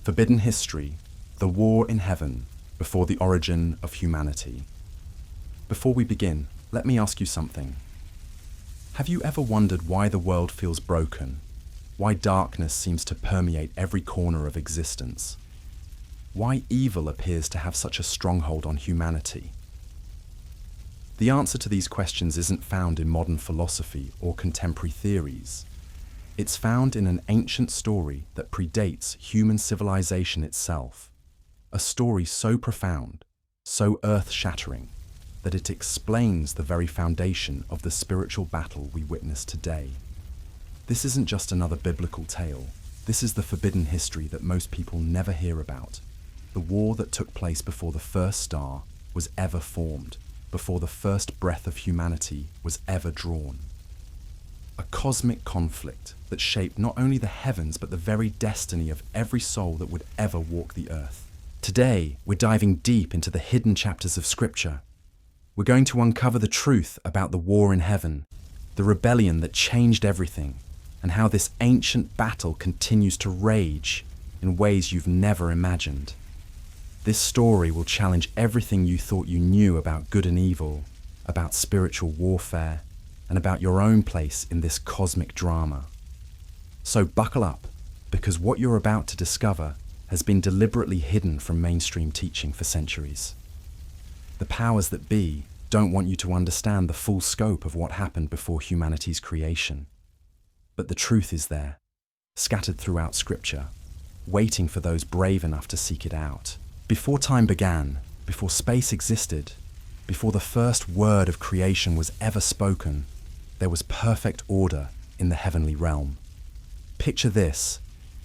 Forbidden History, the war in heaven before the origin of humanity. Before we begin, let me ask you something. Have you ever wondered why the world feels broken? Why darkness seems to permeate every corner of existence? Why evil appears to have such a stronghold on humanity? The answer to these questions isn't found in modern philosophy or contemporary theories. It's found in an ancient story that predates human civilization itself. A story so profound, so earth-shattering, that it explains the very foundation of the spiritual battle we witness today. This isn't just another biblical tale. This is the forbidden history that most people never hear about. The war that took place before the first star was ever formed, before the first breath of humanity was ever drawn. A cosmic conflict that shaped not only the heavens but the very destiny of every soul that would ever walk the earth. Today, we're diving deep into the hidden chapters of Scripture. We're going to uncover the truth about the war in heaven, the rebellion that changed everything, and how this ancient battle continues to rage in ways you've never imagined. This story will challenge everything you thought you knew about good and evil, about spiritual warfare, and about your own place in this cosmic drama. So buckle up, because what you're about to discover has been deliberately hidden from mainstream teaching for centuries. The powers that be don't want you to understand the full scope of what happened before humanity's creation. But the truth is there, scattered throughout Scripture, waiting for those brave enough to seek it out. Before time began, before space existed, before the first word of creation was ever spoken, there was perfect order in the heavenly realm. Picture this,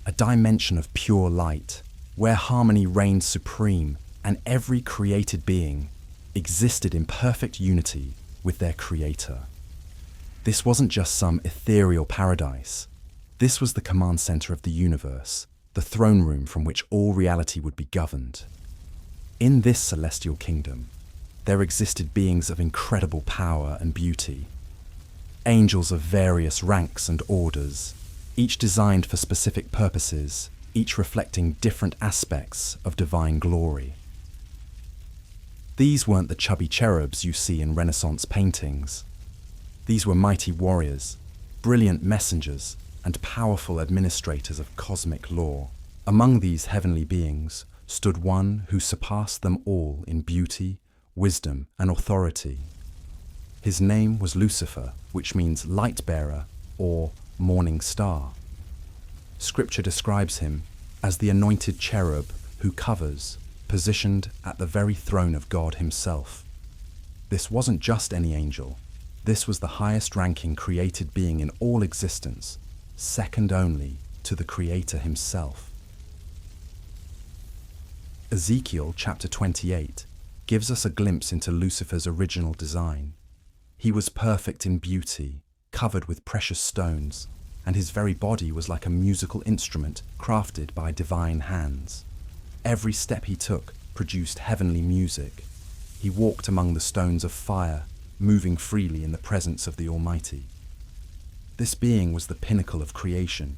a dimension of pure light, where harmony reigned supreme and every created being existed in perfect unity with their Creator. This wasn't just some ethereal paradise. This was the command center of the universe, the throne room from which all reality would be governed. In this celestial kingdom, there existed beings of incredible power and beauty. Angels of various ranks and orders, each designed for specific purposes, each reflecting different aspects of divine glory. These weren't the chubby cherubs you see in Renaissance paintings. These were mighty warriors, brilliant messengers, and powerful administrators of cosmic law. Among these heavenly beings stood one who surpassed them all in beauty, wisdom, and authority. His name was Lucifer, which means light-bearer or morning star. Scripture describes him as the anointed cherub who covers, positioned at the very throne of God himself. This wasn't just any angel. This was the highest-ranking created being in all existence, second only to the Creator himself. Ezekiel chapter 28 gives us a glimpse into Lucifer's original design. He was perfect in beauty, covered with precious stones, and his very body was like a musical instrument crafted by divine hands. Every step he took produced heavenly music. He walked among the stones of fire, moving freely in the presence of the Almighty. This being was the pinnacle of creation,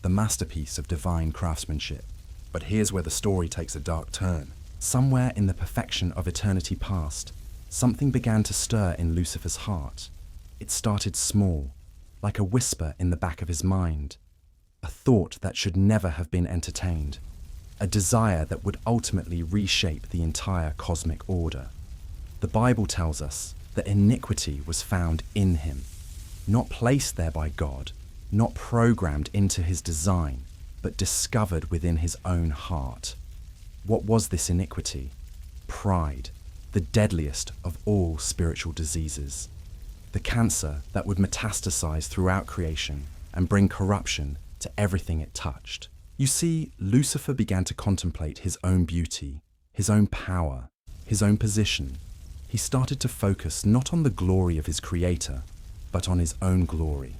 the masterpiece of divine craftsmanship. But here's where the story takes a dark turn. Somewhere in the perfection of eternity past, something began to stir in Lucifer's heart. It started small, like a whisper in the back of his mind, a thought that should never have been entertained, a desire that would ultimately reshape the entire cosmic order. The Bible tells us that iniquity was found in him, not placed there by God, not programmed into his design, but discovered within his own heart. What was this iniquity? Pride, the deadliest of all spiritual diseases. The cancer that would metastasize throughout creation and bring corruption to everything it touched. You see, Lucifer began to contemplate his own beauty, his own power, his own position. He started to focus not on the glory of his Creator, but on his own glory.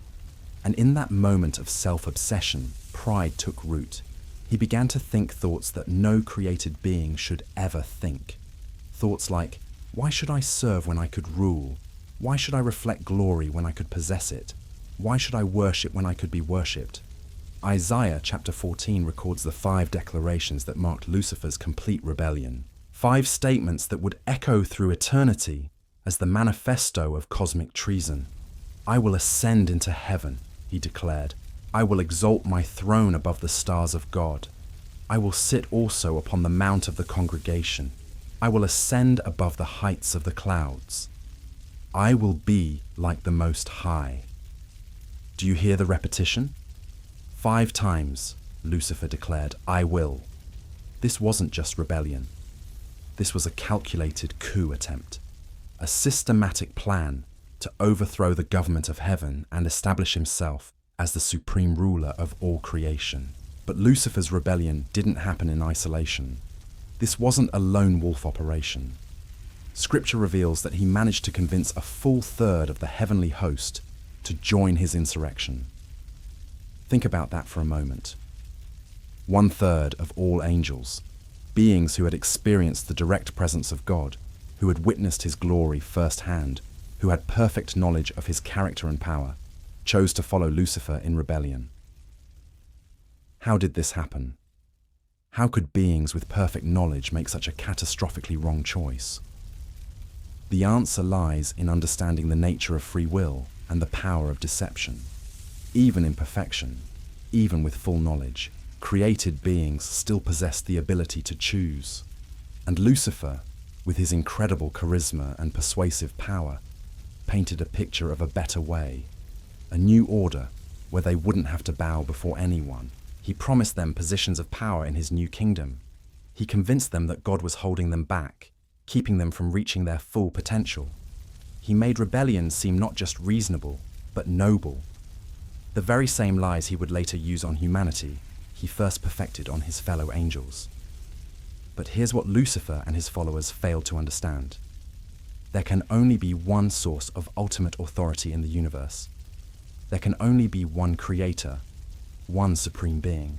And in that moment of self-obsession, pride took root. He began to think thoughts that no created being should ever think. Thoughts like, why should I serve when I could rule? Why should I reflect glory when I could possess it? Why should I worship when I could be worshipped? Isaiah chapter 14 records the 5 declarations that marked Lucifer's complete rebellion. 5 statements that would echo through eternity as the manifesto of cosmic treason. "I will ascend into heaven," he declared. "I will exalt my throne above the stars of God. I will sit also upon the mount of the congregation. I will ascend above the heights of the clouds. I will be like the Most High." Do you hear the repetition? 5 times Lucifer declared, "I will." This wasn't just rebellion. This was a calculated coup attempt, a systematic plan to overthrow the government of heaven and establish himself as the supreme ruler of all creation. But Lucifer's rebellion didn't happen in isolation. This wasn't a lone wolf operation. Scripture reveals that he managed to convince a full third of the heavenly host to join his insurrection. Think about that for a moment. 1/3 of all angels, beings who had experienced the direct presence of God, who had witnessed his glory firsthand, who had perfect knowledge of his character and power, chose to follow Lucifer in rebellion. How did this happen? How could beings with perfect knowledge make such a catastrophically wrong choice? The answer lies in understanding the nature of free will and the power of deception. Even in perfection, even with full knowledge, created beings still possess the ability to choose. And Lucifer, with his incredible charisma and persuasive power, painted a picture of a better way, a new order where they wouldn't have to bow before anyone. He promised them positions of power in his new kingdom. He convinced them that God was holding them back, keeping them from reaching their full potential. He made rebellion seem not just reasonable, but noble. The very same lies he would later use on humanity, he first perfected on his fellow angels. But here's what Lucifer and his followers failed to understand. There can only be one source of ultimate authority in the universe. There can only be one creator, one supreme being,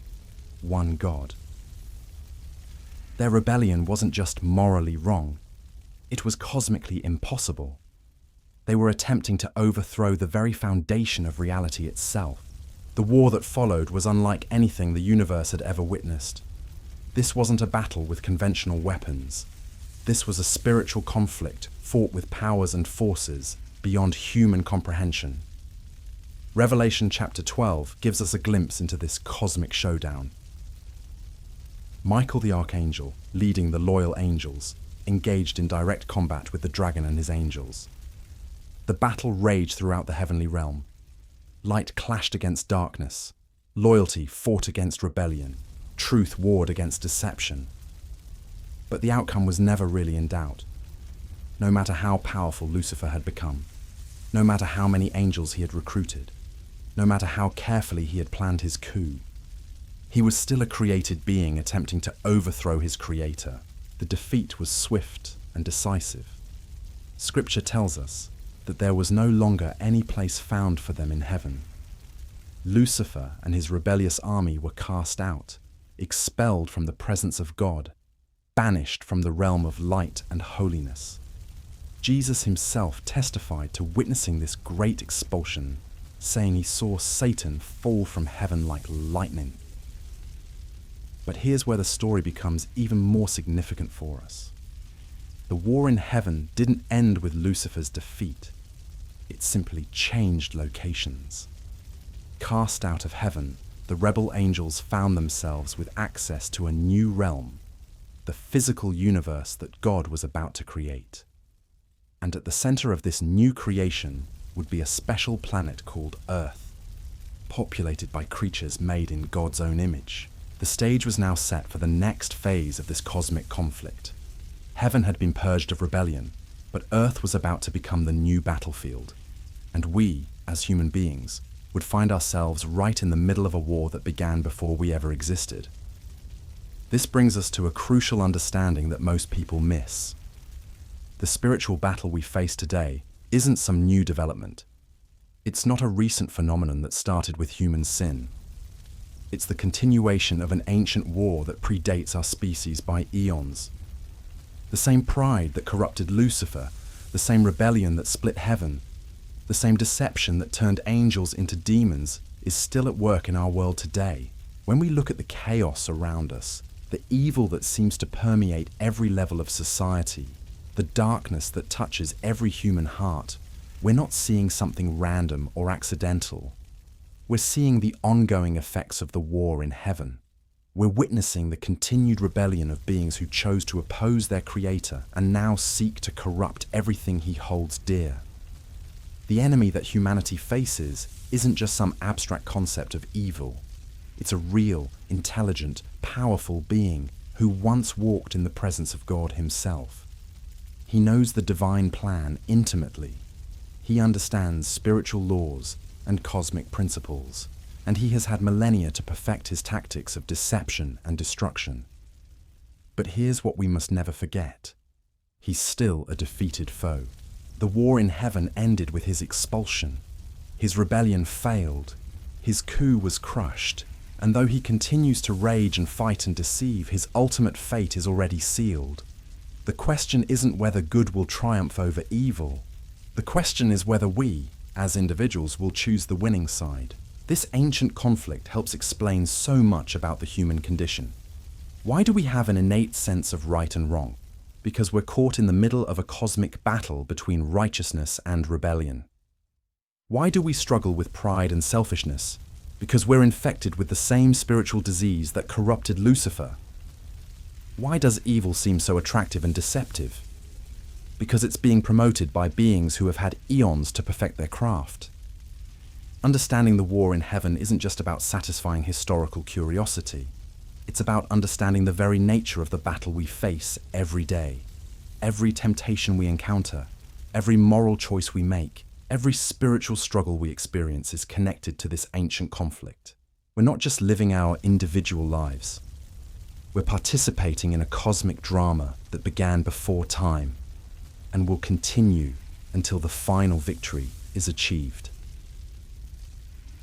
one God. Their rebellion wasn't just morally wrong, it was cosmically impossible. They were attempting to overthrow the very foundation of reality itself. The war that followed was unlike anything the universe had ever witnessed. This wasn't a battle with conventional weapons. This was a spiritual conflict fought with powers and forces beyond human comprehension. Revelation chapter 12 gives us a glimpse into this cosmic showdown. Michael the archangel, leading the loyal angels, engaged in direct combat with the dragon and his angels. The battle raged throughout the heavenly realm. Light clashed against darkness. Loyalty fought against rebellion. Truth warred against deception. But the outcome was never really in doubt. No matter how powerful Lucifer had become, no matter how many angels he had recruited, no matter how carefully he had planned his coup, he was still a created being attempting to overthrow his creator. The defeat was swift and decisive. Scripture tells us that there was no longer any place found for them in heaven. Lucifer and his rebellious army were cast out, expelled from the presence of God, banished from the realm of light and holiness. Jesus himself testified to witnessing this great expulsion, saying he saw Satan fall from heaven like lightning. But here's where the story becomes even more significant for us. The war in heaven didn't end with Lucifer's defeat. It simply changed locations. Cast out of heaven, the rebel angels found themselves with access to a new realm, the physical universe that God was about to create. And at the center of this new creation would be a special planet called Earth, populated by creatures made in God's own image. The stage was now set for the next phase of this cosmic conflict. Heaven had been purged of rebellion, but Earth was about to become the new battlefield. And we, as human beings, would find ourselves right in the middle of a war that began before we ever existed. This brings us to a crucial understanding that most people miss. The spiritual battle we face today isn't some new development. It's not a recent phenomenon that started with human sin. It's the continuation of an ancient war that predates our species by eons. The same pride that corrupted Lucifer, the same rebellion that split heaven, the same deception that turned angels into demons is still at work in our world today. When we look at the chaos around us, the evil that seems to permeate every level of society, the darkness that touches every human heart, we're not seeing something random or accidental. We're seeing the ongoing effects of the war in heaven. We're witnessing the continued rebellion of beings who chose to oppose their Creator and now seek to corrupt everything He holds dear. The enemy that humanity faces isn't just some abstract concept of evil. It's a real, intelligent, powerful being who once walked in the presence of God Himself. He knows the divine plan intimately. He understands spiritual laws and cosmic principles, and he has had millennia to perfect his tactics of deception and destruction. But here's what we must never forget. He's still a defeated foe. The war in heaven ended with his expulsion. His rebellion failed. His coup was crushed. And though he continues to rage and fight and deceive, his ultimate fate is already sealed. The question isn't whether good will triumph over evil. The question is whether we, as individuals, will choose the winning side. This ancient conflict helps explain so much about the human condition. Why do we have an innate sense of right and wrong? Because we're caught in the middle of a cosmic battle between righteousness and rebellion. Why do we struggle with pride and selfishness? Because we're infected with the same spiritual disease that corrupted Lucifer. Why does evil seem so attractive and deceptive? Because it's being promoted by beings who have had eons to perfect their craft. Understanding the war in heaven isn't just about satisfying historical curiosity. It's about understanding the very nature of the battle we face every day. Every temptation we encounter, every moral choice we make, every spiritual struggle we experience is connected to this ancient conflict. We're not just living our individual lives. We're participating in a cosmic drama that began before time and will continue until the final victory is achieved.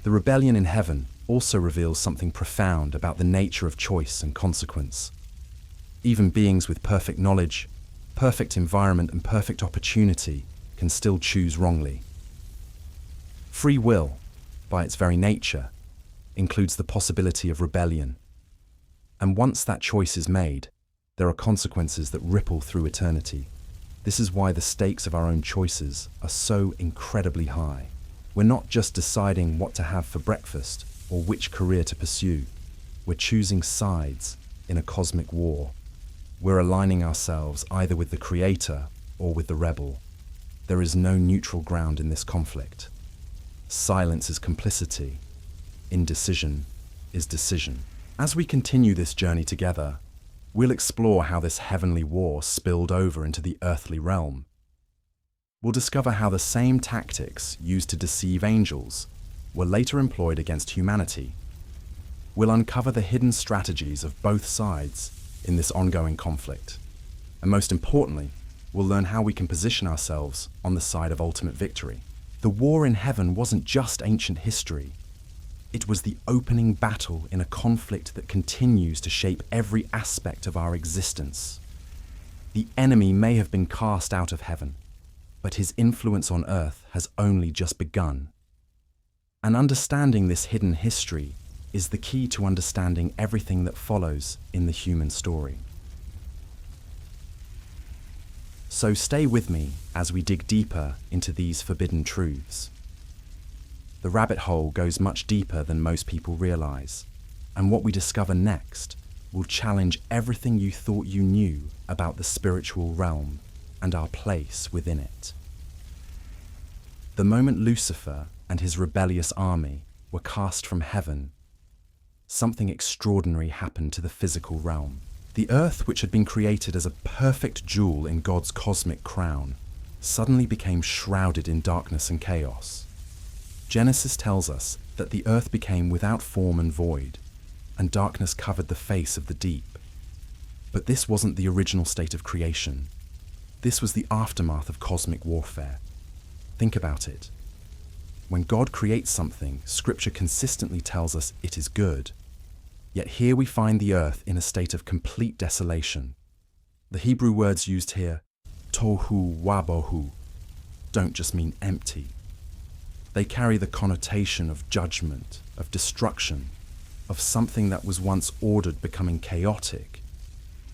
The rebellion in heaven also reveals something profound about the nature of choice and consequence. Even beings with perfect knowledge, perfect environment, and perfect opportunity can still choose wrongly. Free will, by its very nature, includes the possibility of rebellion. And once that choice is made, there are consequences that ripple through eternity. This is why the stakes of our own choices are so incredibly high. We're not just deciding what to have for breakfast or which career to pursue. We're choosing sides in a cosmic war. We're aligning ourselves either with the Creator or with the rebel. There is no neutral ground in this conflict. Silence is complicity. Indecision is decision. As we continue this journey together, we'll explore how this heavenly war spilled over into the earthly realm. We'll discover how the same tactics used to deceive angels were later employed against humanity. We'll uncover the hidden strategies of both sides in this ongoing conflict. And most importantly, we'll learn how we can position ourselves on the side of ultimate victory. The war in heaven wasn't just ancient history. It was the opening battle in a conflict that continues to shape every aspect of our existence. The enemy may have been cast out of heaven, but his influence on earth has only just begun. And understanding this hidden history is the key to understanding everything that follows in the human story. So stay with me as we dig deeper into these forbidden truths. The rabbit hole goes much deeper than most people realize, and what we discover next will challenge everything you thought you knew about the spiritual realm and our place within it. The moment Lucifer and his rebellious army were cast from heaven, something extraordinary happened to the physical realm. The earth, which had been created as a perfect jewel in God's cosmic crown, suddenly became shrouded in darkness and chaos. Genesis tells us that the earth became without form and void, and darkness covered the face of the deep. But this wasn't the original state of creation. This was the aftermath of cosmic warfare. Think about it. When God creates something, Scripture consistently tells us it is good. Yet here we find the earth in a state of complete desolation. The Hebrew words used here, tohu wabohu, don't just mean empty. They carry the connotation of judgment, of destruction, of something that was once ordered becoming chaotic.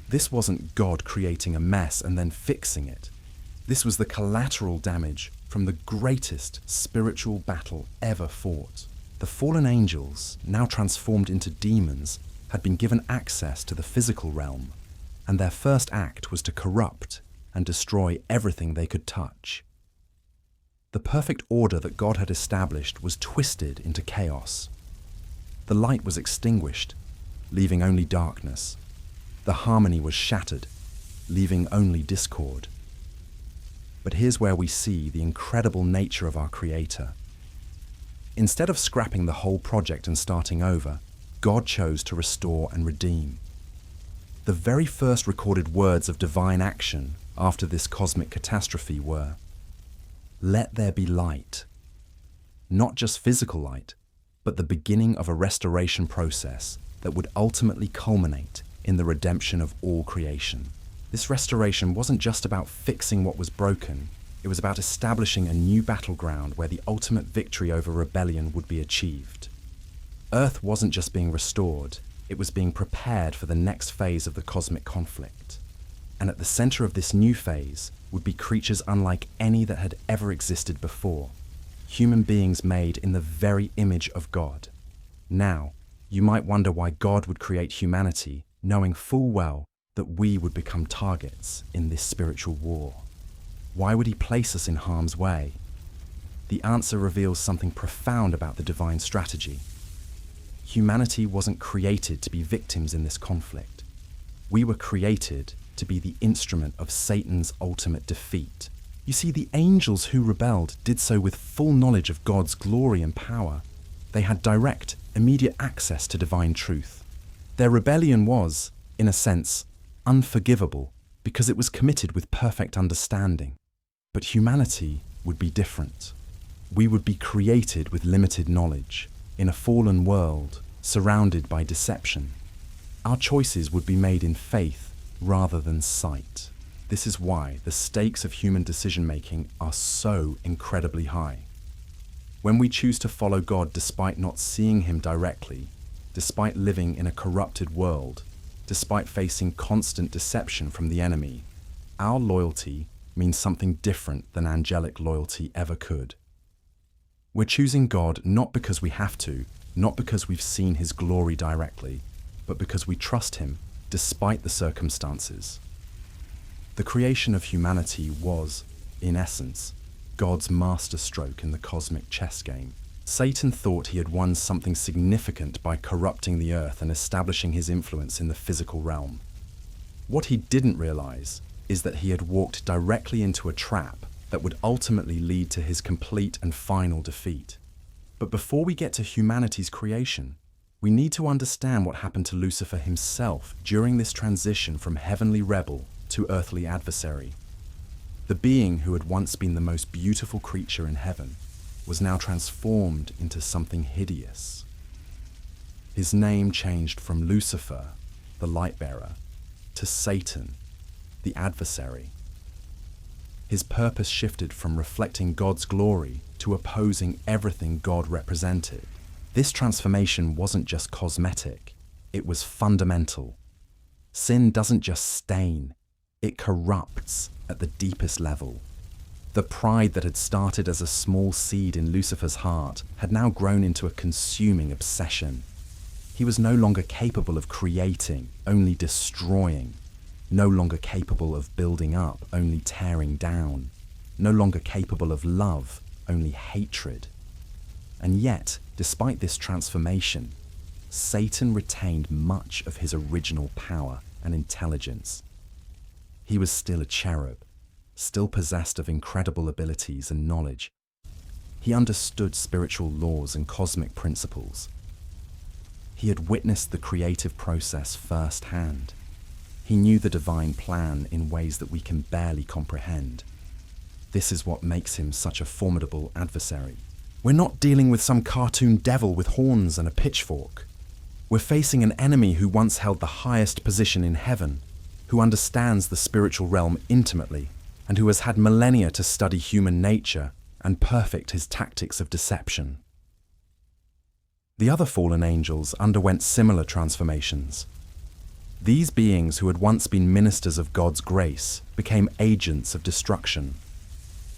This wasn't God creating a mess and then fixing it. This was the collateral damage from the greatest spiritual battle ever fought. The fallen angels, now transformed into demons, had been given access to the physical realm, and their first act was to corrupt and destroy everything they could touch. The perfect order that God had established was twisted into chaos. The light was extinguished, leaving only darkness. The harmony was shattered, leaving only discord. But here's where we see the incredible nature of our Creator. Instead of scrapping the whole project and starting over, God chose to restore and redeem. The very first recorded words of divine action after this cosmic catastrophe were, "Let there be light." Not just physical light, but the beginning of a restoration process that would ultimately culminate in the redemption of all creation. This restoration wasn't just about fixing what was broken, it was about establishing a new battleground where the ultimate victory over rebellion would be achieved. Earth wasn't just being restored, it was being prepared for the next phase of the cosmic conflict. And at the center of this new phase would be creatures unlike any that had ever existed before. Human beings made in the very image of God. Now, you might wonder why God would create humanity, knowing full well that we would become targets in this spiritual war. Why would he place us in harm's way? The answer reveals something profound about the divine strategy. Humanity wasn't created to be victims in this conflict. We were created to be the instrument of Satan's ultimate defeat. You see, the angels who rebelled did so with full knowledge of God's glory and power. They had direct, immediate access to divine truth. Their rebellion was, in a sense, unforgivable because it was committed with perfect understanding. But humanity would be different. We would be created with limited knowledge, in a fallen world, surrounded by deception. Our choices would be made in faith rather than sight. This is why the stakes of human decision-making are so incredibly high. When we choose to follow God despite not seeing him directly, despite living in a corrupted world, despite facing constant deception from the enemy, our loyalty means something different than angelic loyalty ever could. We're choosing God not because we have to, not because we've seen his glory directly, but because we trust him despite the circumstances. The creation of humanity was, in essence, God's masterstroke in the cosmic chess game. Satan thought he had won something significant by corrupting the earth and establishing his influence in the physical realm. What he didn't realize is that he had walked directly into a trap that would ultimately lead to his complete and final defeat. But before we get to humanity's creation, we need to understand what happened to Lucifer himself during this transition from heavenly rebel to earthly adversary. The being who had once been the most beautiful creature in heaven was now transformed into something hideous. His name changed from Lucifer, the light-bearer, to Satan, the adversary. His purpose shifted from reflecting God's glory to opposing everything God represented. This transformation wasn't just cosmetic, it was fundamental. Sin doesn't just stain, it corrupts at the deepest level. The pride that had started as a small seed in Lucifer's heart had now grown into a consuming obsession. He was no longer capable of creating, only destroying. No longer capable of building up, only tearing down. No longer capable of love, only hatred. And yet, despite this transformation, Satan retained much of his original power and intelligence. He was still a cherub, still possessed of incredible abilities and knowledge. He understood spiritual laws and cosmic principles. He had witnessed the creative process firsthand. He knew the divine plan in ways that we can barely comprehend. This is what makes him such a formidable adversary. We're not dealing with some cartoon devil with horns and a pitchfork. We're facing an enemy who once held the highest position in heaven, who understands the spiritual realm intimately, and who has had millennia to study human nature and perfect his tactics of deception. The other fallen angels underwent similar transformations. These beings who had once been ministers of God's grace became agents of destruction.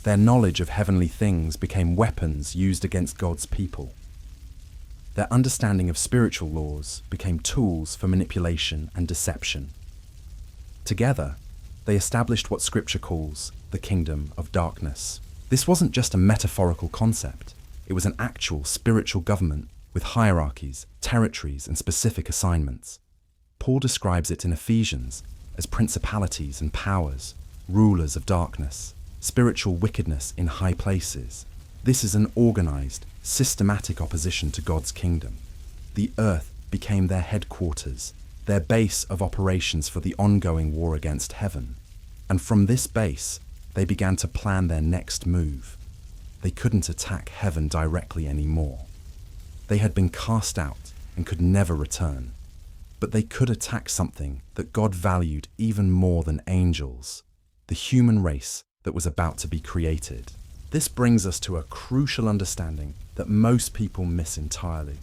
Their knowledge of heavenly things became weapons used against God's people. Their understanding of spiritual laws became tools for manipulation and deception. Together, they established what Scripture calls the kingdom of darkness. This wasn't just a metaphorical concept. It was an actual spiritual government with hierarchies, territories, and specific assignments. Paul describes it in Ephesians as principalities and powers, rulers of darkness, spiritual wickedness in high places. This is an organized, systematic opposition to God's kingdom. The earth became their headquarters, their base of operations for the ongoing war against heaven. And from this base, they began to plan their next move. They couldn't attack heaven directly anymore. They had been cast out and could never return. But they could attack something that God valued even more than angels, the human race that was about to be created. This brings us to a crucial understanding that most people miss entirely.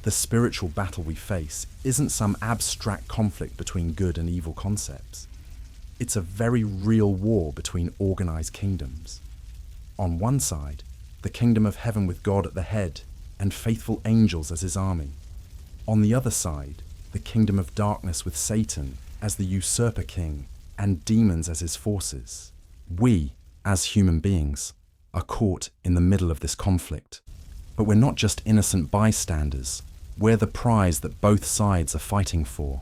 The spiritual battle we face isn't some abstract conflict between good and evil concepts. It's a very real war between organized kingdoms. On one side, the kingdom of heaven with God at the head and faithful angels as his army. On the other side, the kingdom of darkness with Satan as the usurper king and demons as his forces. We, as human beings, are caught in the middle of this conflict. But we're not just innocent bystanders. We're the prize that both sides are fighting for.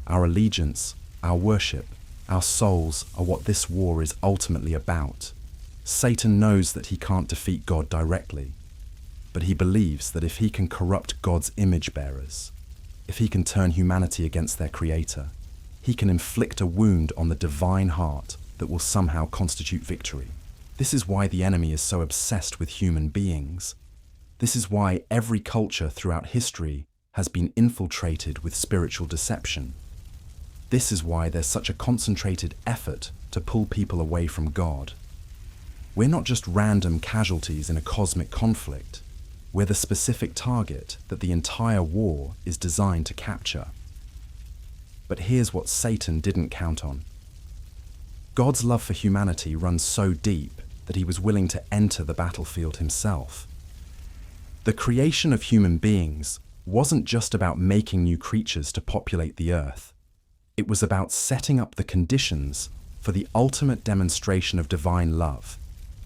Our allegiance, our worship, our souls are what this war is ultimately about. Satan knows that he can't defeat God directly, but he believes that if he can corrupt God's image bearers, if he can turn humanity against their creator, he can inflict a wound on the divine heart that will somehow constitute victory. This is why the enemy is so obsessed with human beings. This is why every culture throughout history has been infiltrated with spiritual deception. This is why there's such a concentrated effort to pull people away from God. We're not just random casualties in a cosmic conflict. We're the specific target that the entire war is designed to capture. But here's what Satan didn't count on. God's love for humanity runs so deep that he was willing to enter the battlefield himself. The creation of human beings wasn't just about making new creatures to populate the earth. It was about setting up the conditions for the ultimate demonstration of divine love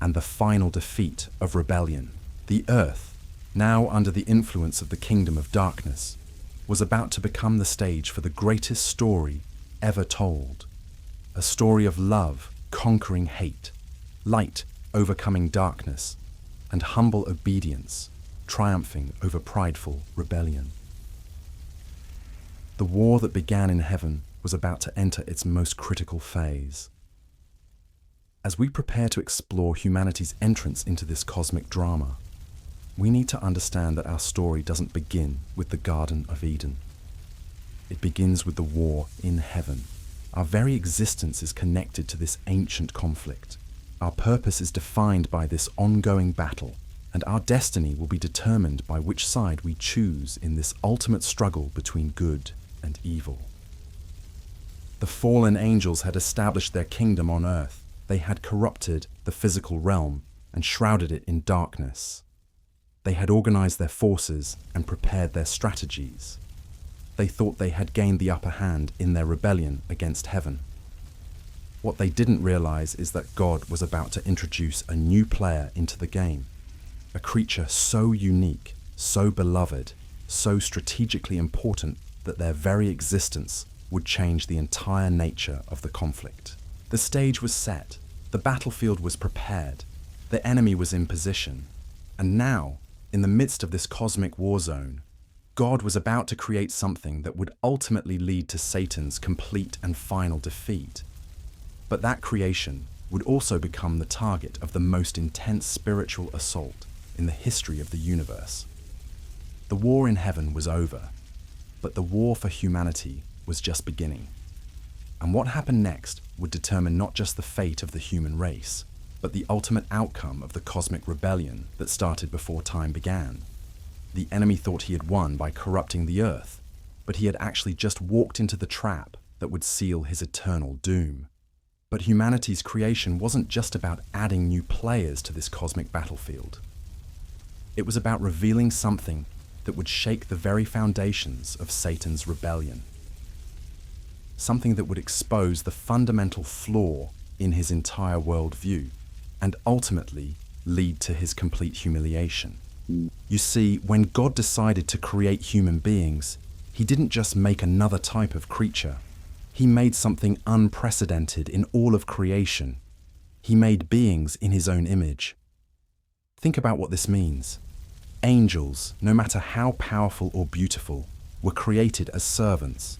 and the final defeat of rebellion. The earth, now under the influence of the kingdom of darkness, was about to become the stage for the greatest story ever told. A story of love conquering hate, light overcoming darkness, and humble obedience triumphing over prideful rebellion. The war that began in heaven was about to enter its most critical phase. As we prepare to explore humanity's entrance into this cosmic drama, we need to understand that our story doesn't begin with the Garden of Eden. It begins with the war in heaven. Our very existence is connected to this ancient conflict. Our purpose is defined by this ongoing battle, and our destiny will be determined by which side we choose in this ultimate struggle between good and evil. The fallen angels had established their kingdom on earth. They had corrupted the physical realm and shrouded it in darkness. They had organized their forces and prepared their strategies. They thought they had gained the upper hand in their rebellion against heaven. What they didn't realize is that God was about to introduce a new player into the game, a creature so unique, so beloved, so strategically important that their very existence would change the entire nature of the conflict. The stage was set, the battlefield was prepared, the enemy was in position, and now, in the midst of this cosmic war zone, God was about to create something that would ultimately lead to Satan's complete and final defeat. But that creation would also become the target of the most intense spiritual assault in the history of the universe. The war in heaven was over, but the war for humanity was just beginning. And what happened next would determine not just the fate of the human race, but the ultimate outcome of the cosmic rebellion that started before time began. The enemy thought he had won by corrupting the earth, but he had actually just walked into the trap that would seal his eternal doom. But humanity's creation wasn't just about adding new players to this cosmic battlefield. It was about revealing something that would shake the very foundations of Satan's rebellion. Something that would expose the fundamental flaw in his entire worldview and ultimately lead to his complete humiliation. You see, when God decided to create human beings, he didn't just make another type of creature. He made something unprecedented in all of creation. He made beings in his own image. Think about what this means. Angels, no matter how powerful or beautiful, were created as servants.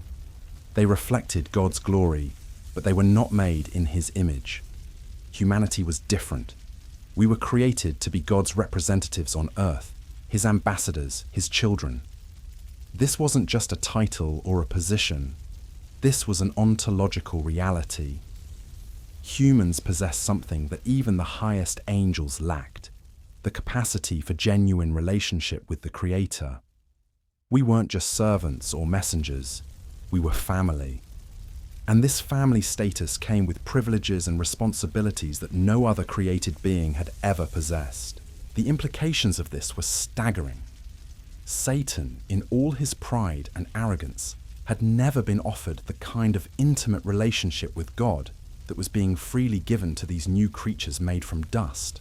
They reflected God's glory, but they were not made in his image. Humanity was different. We were created to be God's representatives on earth, his ambassadors, his children. This wasn't just a title or a position. This was an ontological reality. Humans possess something that even the highest angels lacked: the capacity for genuine relationship with the Creator. We weren't just servants or messengers, we were family. And this family status came with privileges and responsibilities that no other created being had ever possessed. The implications of this were staggering. Satan, in all his pride and arrogance, had never been offered the kind of intimate relationship with God that was being freely given to these new creatures made from dust.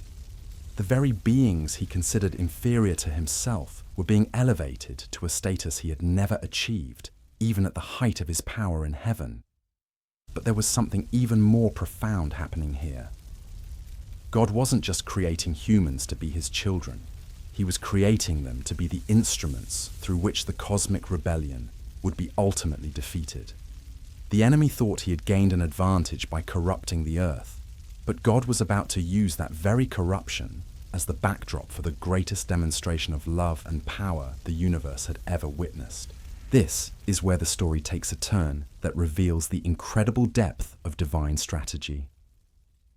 The very beings he considered inferior to himself were being elevated to a status he had never achieved, even at the height of his power in heaven. But there was something even more profound happening here. God wasn't just creating humans to be his children. He was creating them to be the instruments through which the cosmic rebellion would be ultimately defeated. The enemy thought he had gained an advantage by corrupting the earth, but God was about to use that very corruption as the backdrop for the greatest demonstration of love and power the universe had ever witnessed. This is where the story takes a turn that reveals the incredible depth of divine strategy.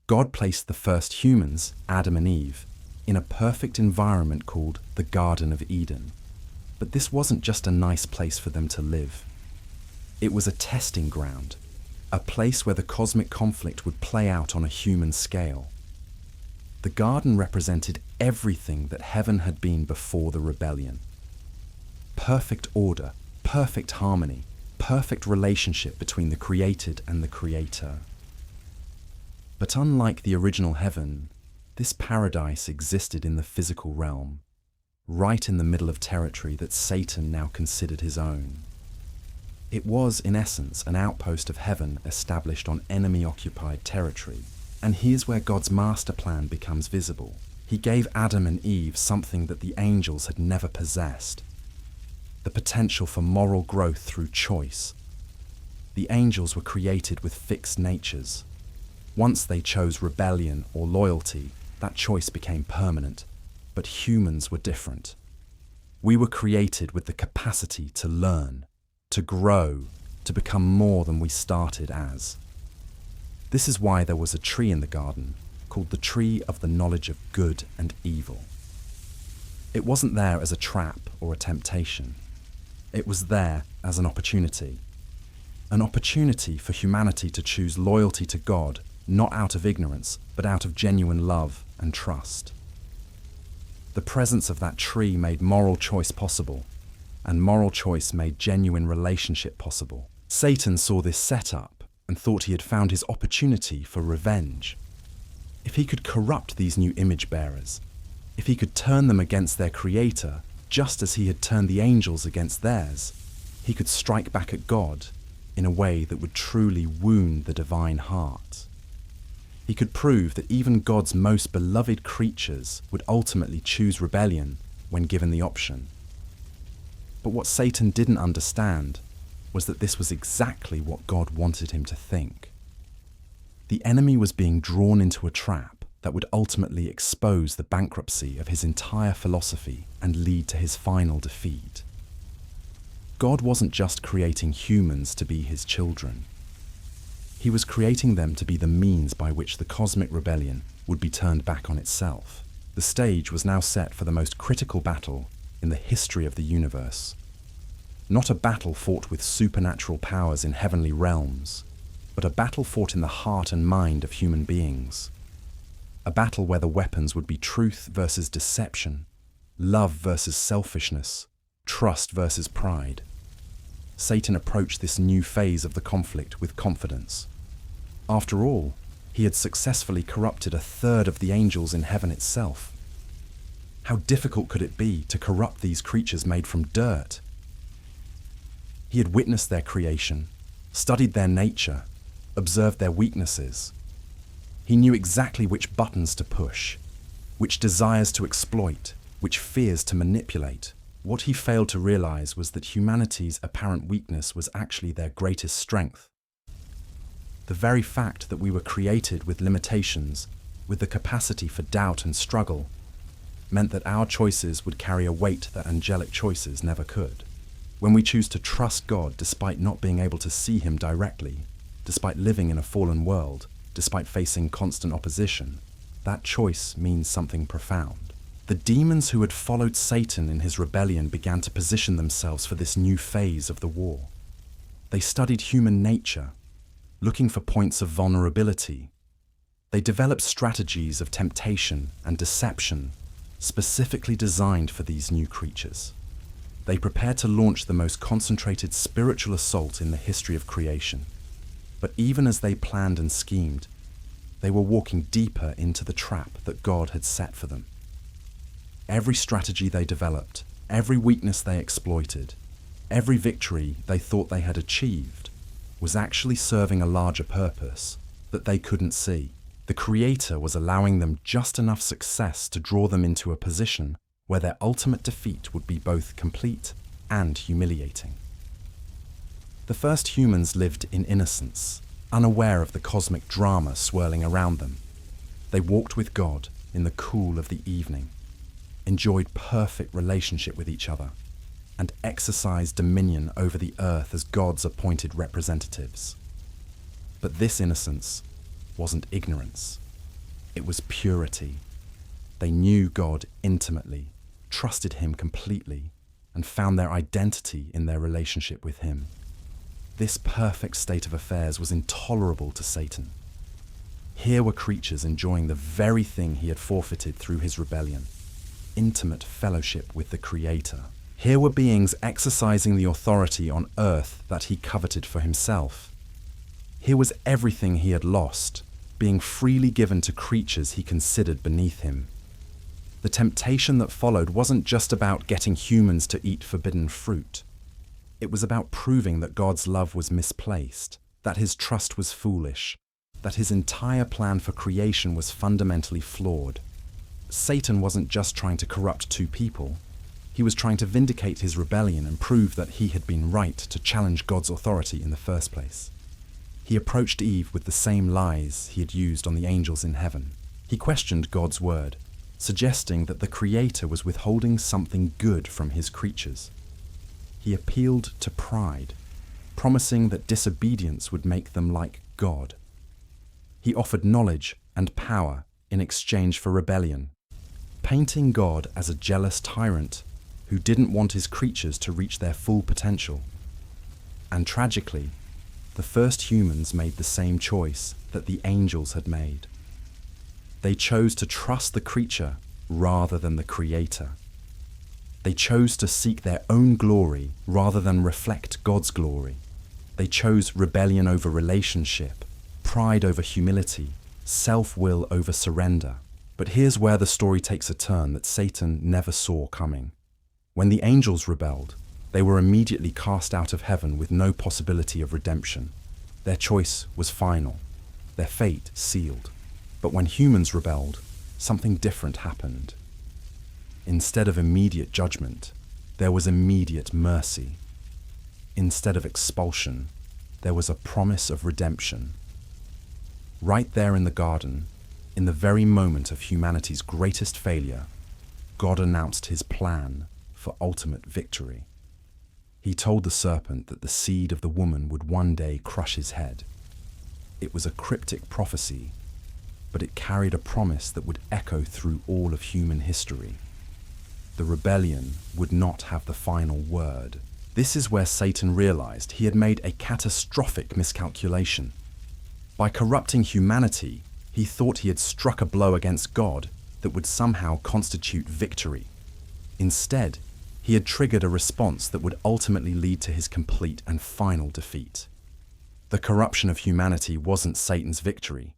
God placed the first humans, Adam and Eve, in a perfect environment called the Garden of Eden. But this wasn't just a nice place for them to live. It was a testing ground, a place where the cosmic conflict would play out on a human scale. The garden represented everything that heaven had been before the rebellion. Perfect order, perfect harmony, perfect relationship between the created and the creator. But unlike the original heaven, this paradise existed in the physical realm, right in the middle of territory that Satan now considered his own. It was, in essence, an outpost of heaven established on enemy-occupied territory. And here's where God's master plan becomes visible. He gave Adam and Eve something that the angels had never possessed: the potential for moral growth through choice. The angels were created with fixed natures. Once they chose rebellion or loyalty, that choice became permanent. But humans were different. We were created with the capacity to learn, to grow, to become more than we started as. This is why there was a tree in the garden called the tree of the knowledge of good and evil. It wasn't there as a trap or a temptation. It was there as an opportunity for humanity to choose loyalty to God, not out of ignorance, but out of genuine love and trust. The presence of that tree made moral choice possible, and moral choice made genuine relationship possible. Satan saw this setup and thought he had found his opportunity for revenge. If he could corrupt these new image bearers, if he could turn them against their creator, just as he had turned the angels against theirs, he could strike back at God in a way that would truly wound the divine heart. He could prove that even God's most beloved creatures would ultimately choose rebellion when given the option. But what Satan didn't understand was that this was exactly what God wanted him to think. The enemy was being drawn into a trap that would ultimately expose the bankruptcy of his entire philosophy and lead to his final defeat. God wasn't just creating humans to be his children. He was creating them to be the means by which the cosmic rebellion would be turned back on itself. The stage was now set for the most critical battle in the history of the universe. Not a battle fought with supernatural powers in heavenly realms, but a battle fought in the heart and mind of human beings. A battle where the weapons would be truth versus deception, love versus selfishness, trust versus pride. Satan approached this new phase of the conflict with confidence. After all, he had successfully corrupted a third of the angels in heaven itself. How difficult could it be to corrupt these creatures made from dirt? He had witnessed their creation, studied their nature, observed their weaknesses. He knew exactly which buttons to push, which desires to exploit, which fears to manipulate. What he failed to realize was that humanity's apparent weakness was actually their greatest strength. The very fact that we were created with limitations, with the capacity for doubt and struggle, meant that our choices would carry a weight that angelic choices never could. When we choose to trust God despite not being able to see Him directly, despite living in a fallen world, despite facing constant opposition, that choice means something profound. The demons who had followed Satan in his rebellion began to position themselves for this new phase of the war. They studied human nature, looking for points of vulnerability. They developed strategies of temptation and deception specifically designed for these new creatures. They prepared to launch the most concentrated spiritual assault in the history of creation. But even as they planned and schemed, they were walking deeper into the trap that God had set for them. Every strategy they developed, every weakness they exploited, every victory they thought they had achieved, was actually serving a larger purpose that they couldn't see. The Creator was allowing them just enough success to draw them into a position where their ultimate defeat would be both complete and humiliating. The first humans lived in innocence, unaware of the cosmic drama swirling around them. They walked with God in the cool of the evening, enjoyed perfect relationship with each other, and exercised dominion over the earth as God's appointed representatives. But this innocence wasn't ignorance. It was purity. They knew God intimately, trusted Him completely, and found their identity in their relationship with Him. This perfect state of affairs was intolerable to Satan. Here were creatures enjoying the very thing he had forfeited through his rebellion: intimate fellowship with the Creator. Here were beings exercising the authority on earth that he coveted for himself. Here was everything he had lost, being freely given to creatures he considered beneath him. The temptation that followed wasn't just about getting humans to eat forbidden fruit. It was about proving that God's love was misplaced, that His trust was foolish, that His entire plan for creation was fundamentally flawed. Satan wasn't just trying to corrupt two people. He was trying to vindicate his rebellion and prove that he had been right to challenge God's authority in the first place. He approached Eve with the same lies he had used on the angels in heaven. He questioned God's word, suggesting that the Creator was withholding something good from His creatures. He appealed to pride, promising that disobedience would make them like God. He offered knowledge and power in exchange for rebellion, painting God as a jealous tyrant who didn't want His creatures to reach their full potential. And tragically, the first humans made the same choice that the angels had made. They chose to trust the creature rather than the Creator. They chose to seek their own glory rather than reflect God's glory. They chose rebellion over relationship, pride over humility, self-will over surrender. But here's where the story takes a turn that Satan never saw coming. When the angels rebelled, they were immediately cast out of heaven with no possibility of redemption. Their choice was final, their fate sealed. But when humans rebelled, something different happened. Instead of immediate judgment, there was immediate mercy. Instead of expulsion, there was a promise of redemption. Right there in the garden, in the very moment of humanity's greatest failure, God announced His plan for ultimate victory. He told the serpent that the seed of the woman would one day crush his head. It was a cryptic prophecy, but it carried a promise that would echo through all of human history. The rebellion would not have the final word. This is where Satan realized he had made a catastrophic miscalculation. By corrupting humanity, he thought he had struck a blow against God that would somehow constitute victory. Instead, he had triggered a response that would ultimately lead to his complete and final defeat. The corruption of humanity wasn't Satan's victory.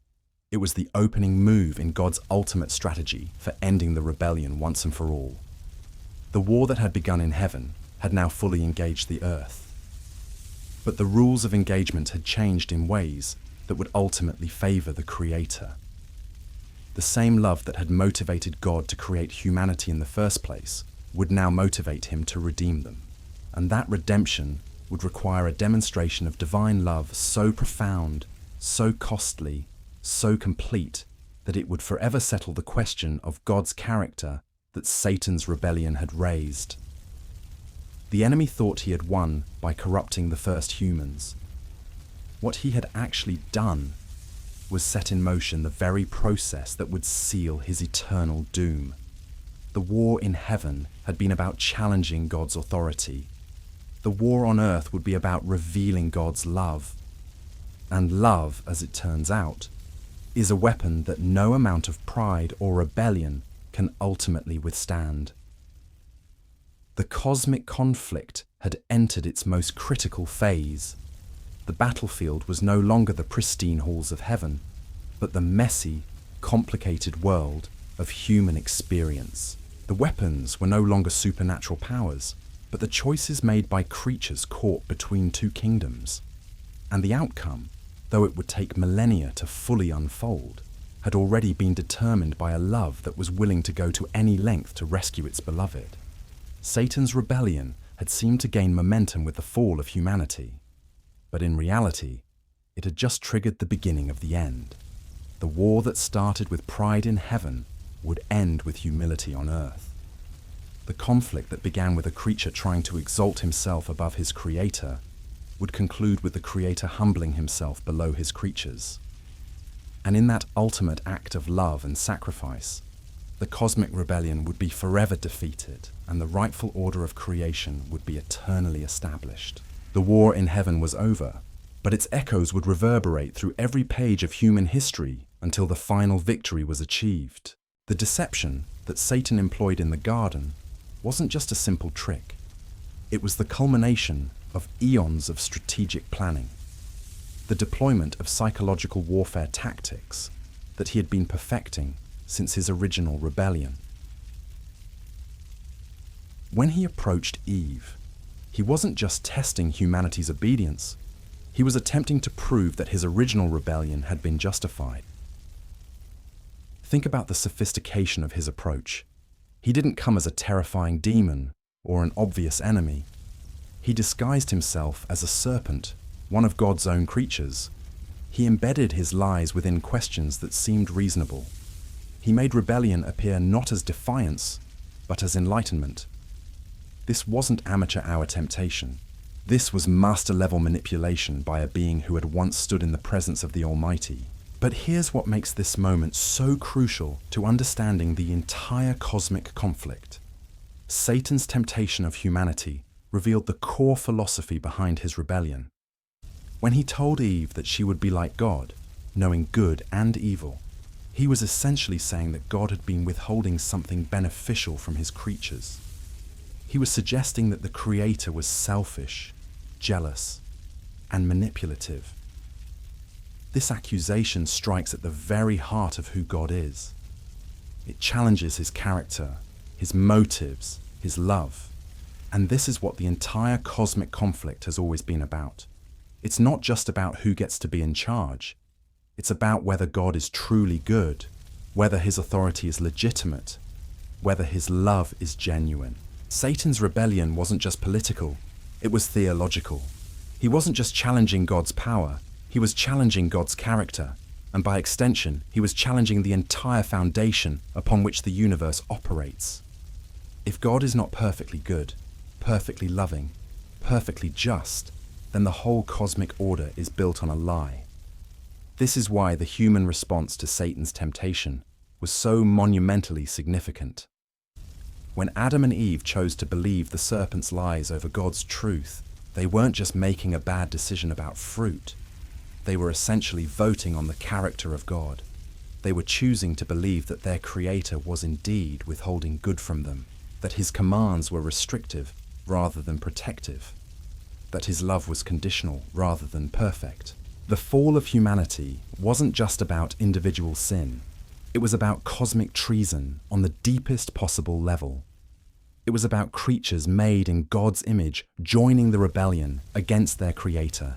It was the opening move in God's ultimate strategy for ending the rebellion once and for all. The war that had begun in heaven had now fully engaged the earth. But the rules of engagement had changed in ways that would ultimately favor the Creator. The same love that had motivated God to create humanity in the first place would now motivate him to redeem them. And that redemption would require a demonstration of divine love so profound, so costly, so complete, that it would forever settle the question of God's character that Satan's rebellion had raised. The enemy thought he had won by corrupting the first humans. What he had actually done was set in motion the very process that would seal his eternal doom. The war in heaven had been about challenging God's authority. The war on earth would be about revealing God's love. And love, as it turns out, is a weapon that no amount of pride or rebellion can ultimately withstand. The cosmic conflict had entered its most critical phase. The battlefield was no longer the pristine halls of heaven, but the messy, complicated world of human experience. The weapons were no longer supernatural powers, but the choices made by creatures caught between two kingdoms. And the outcome, though it would take millennia to fully unfold, had already been determined by a love that was willing to go to any length to rescue its beloved. Satan's rebellion had seemed to gain momentum with the fall of humanity, but in reality, it had just triggered the beginning of the end. The war that started with pride in heaven would end with humility on earth. The conflict that began with a creature trying to exalt himself above his creator would conclude with the creator humbling himself below his creatures. And in that ultimate act of love and sacrifice, the cosmic rebellion would be forever defeated, and the rightful order of creation would be eternally established. The war in heaven was over, but its echoes would reverberate through every page of human history until the final victory was achieved. The deception that Satan employed in the garden wasn't just a simple trick. It was the culmination of eons of strategic planning, the deployment of psychological warfare tactics that he had been perfecting since his original rebellion. When he approached Eve, he wasn't just testing humanity's obedience, he was attempting to prove that his original rebellion had been justified. Think about the sophistication of his approach. He didn't come as a terrifying demon or an obvious enemy. He disguised himself as a serpent, one of God's own creatures. He embedded his lies within questions that seemed reasonable. He made rebellion appear not as defiance, but as enlightenment. This wasn't amateur hour temptation. This was master-level manipulation by a being who had once stood in the presence of the Almighty. But here's what makes this moment so crucial to understanding the entire cosmic conflict. Satan's temptation of humanity revealed the core philosophy behind his rebellion. When he told Eve that she would be like God, knowing good and evil, he was essentially saying that God had been withholding something beneficial from his creatures. He was suggesting that the Creator was selfish, jealous, and manipulative. This accusation strikes at the very heart of who God is. It challenges his character, his motives, his love. And this is what the entire cosmic conflict has always been about. It's not just about who gets to be in charge. It's about whether God is truly good, whether his authority is legitimate, whether his love is genuine. Satan's rebellion wasn't just political, it was theological. He wasn't just challenging God's power, he was challenging God's character, and by extension, he was challenging the entire foundation upon which the universe operates. If God is not perfectly good, perfectly loving, perfectly just, then the whole cosmic order is built on a lie. This is why the human response to Satan's temptation was so monumentally significant. When Adam and Eve chose to believe the serpent's lies over God's truth, they weren't just making a bad decision about fruit. They were essentially voting on the character of God. They were choosing to believe that their Creator was indeed withholding good from them, that His commands were restrictive rather than protective, that His love was conditional rather than perfect. The fall of humanity wasn't just about individual sin. It was about cosmic treason on the deepest possible level. It was about creatures made in God's image joining the rebellion against their Creator.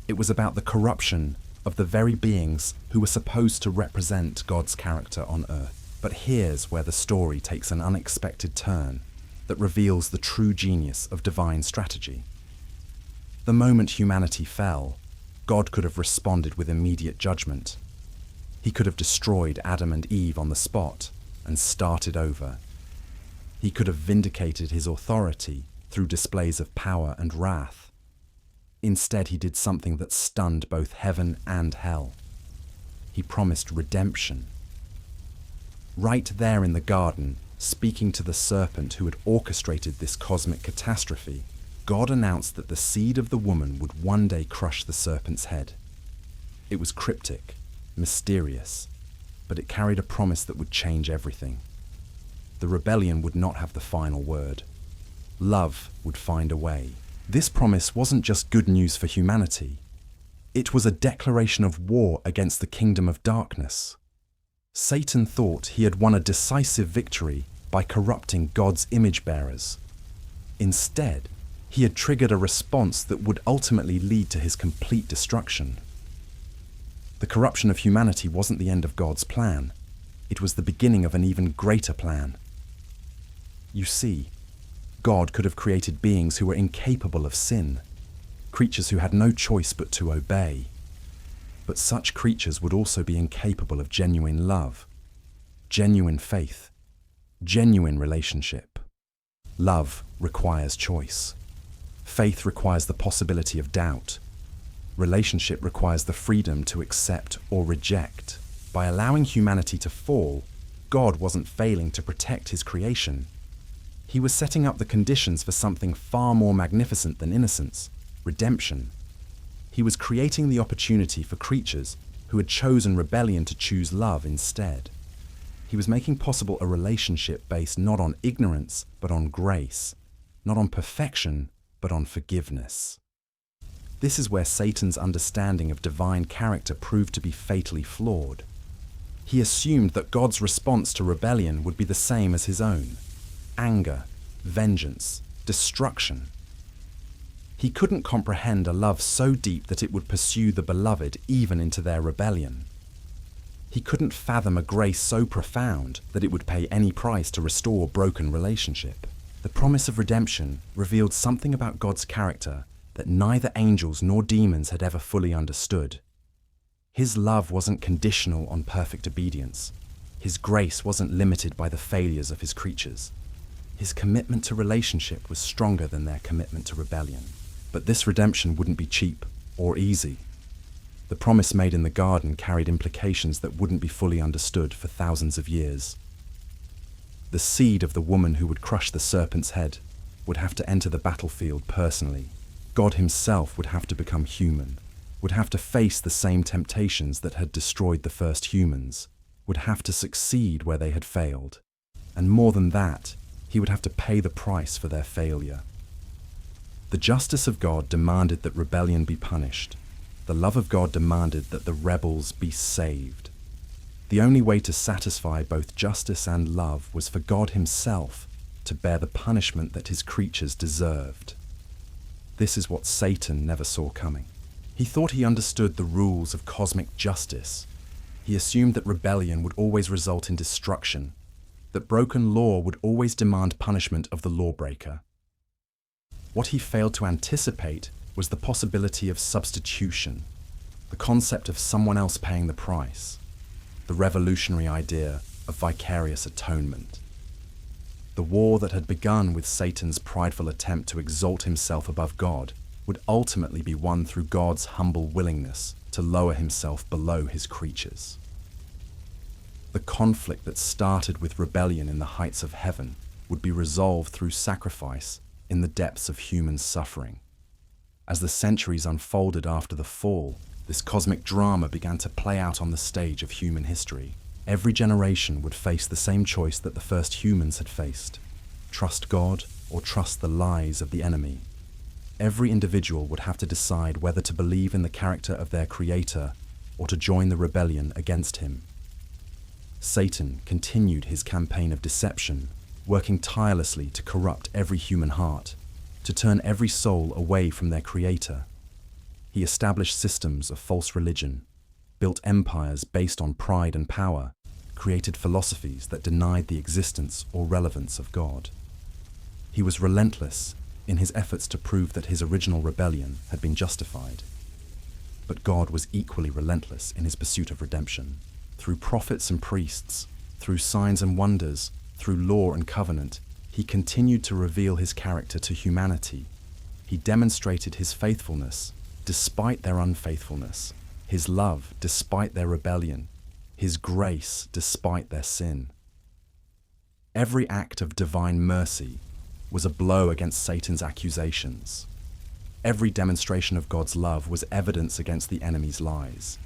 It was about the corruption of the very beings who were supposed to represent God's character on earth. But here's where the story takes an unexpected turn that reveals the true genius of divine strategy. The moment humanity fell, God could have responded with immediate judgment. He could have destroyed Adam and Eve on the spot and started over. He could have vindicated His authority through displays of power and wrath. Instead, He did something that stunned both heaven and hell. He promised redemption. Right there in the garden, speaking to the serpent who had orchestrated this cosmic catastrophe, God announced that the seed of the woman would one day crush the serpent's head. It was cryptic, mysterious, but it carried a promise that would change everything. The rebellion would not have the final word. Love would find a way. This promise wasn't just good news for humanity. It was a declaration of war against the kingdom of darkness. Satan thought he had won a decisive victory by corrupting God's image bearers. Instead, he had triggered a response that would ultimately lead to his complete destruction. The corruption of humanity wasn't the end of God's plan. It was the beginning of an even greater plan. You see, God could have created beings who were incapable of sin, creatures who had no choice but to obey. But such creatures would also be incapable of genuine love, genuine faith, genuine relationship. Love requires choice. Faith requires the possibility of doubt. Relationship requires the freedom to accept or reject. By allowing humanity to fall, God wasn't failing to protect His creation. He was setting up the conditions for something far more magnificent than innocence, redemption. He was creating the opportunity for creatures who had chosen rebellion to choose love instead. He was making possible a relationship based not on ignorance, but on grace, not on perfection, but on forgiveness. This is where Satan's understanding of divine character proved to be fatally flawed. He assumed that God's response to rebellion would be the same as His own: anger, vengeance, destruction. He couldn't comprehend a love so deep that it would pursue the beloved even into their rebellion. He couldn't fathom a grace so profound that it would pay any price to restore broken relationship. The promise of redemption revealed something about God's character that neither angels nor demons had ever fully understood. His love wasn't conditional on perfect obedience. His grace wasn't limited by the failures of His creatures. His commitment to relationship was stronger than their commitment to rebellion. But this redemption wouldn't be cheap or easy. The promise made in the garden carried implications that wouldn't be fully understood for thousands of years. The seed of the woman who would crush the serpent's head would have to enter the battlefield personally. God Himself would have to become human, would have to face the same temptations that had destroyed the first humans, would have to succeed where they had failed. And more than that, He would have to pay the price for their failure. The justice of God demanded that rebellion be punished. The love of God demanded that the rebels be saved. The only way to satisfy both justice and love was for God Himself to bear the punishment that His creatures deserved. This is what Satan never saw coming. He thought he understood the rules of cosmic justice. He assumed that rebellion would always result in destruction, that broken law would always demand punishment of the lawbreaker. What he failed to anticipate was the possibility of substitution, the concept of someone else paying the price, the revolutionary idea of vicarious atonement. The war that had begun with Satan's prideful attempt to exalt himself above God would ultimately be won through God's humble willingness to lower himself below his creatures. The conflict that started with rebellion in the heights of heaven would be resolved through sacrifice in the depths of human suffering. As the centuries unfolded after the fall, this cosmic drama began to play out on the stage of human history. Every generation would face the same choice that the first humans had faced: trust God or trust the lies of the enemy. Every individual would have to decide whether to believe in the character of their creator or to join the rebellion against him. Satan continued his campaign of deception, working tirelessly to corrupt every human heart, to turn every soul away from their creator. He established systems of false religion, built empires based on pride and power, created philosophies that denied the existence or relevance of God. He was relentless in his efforts to prove that his original rebellion had been justified. But God was equally relentless in his pursuit of redemption. Through prophets and priests, through signs and wonders, through law and covenant, he continued to reveal his character to humanity. He demonstrated his faithfulness despite their unfaithfulness, his love despite their rebellion, his grace despite their sin. Every act of divine mercy was a blow against Satan's accusations. Every demonstration of God's love was evidence against the enemy's lies.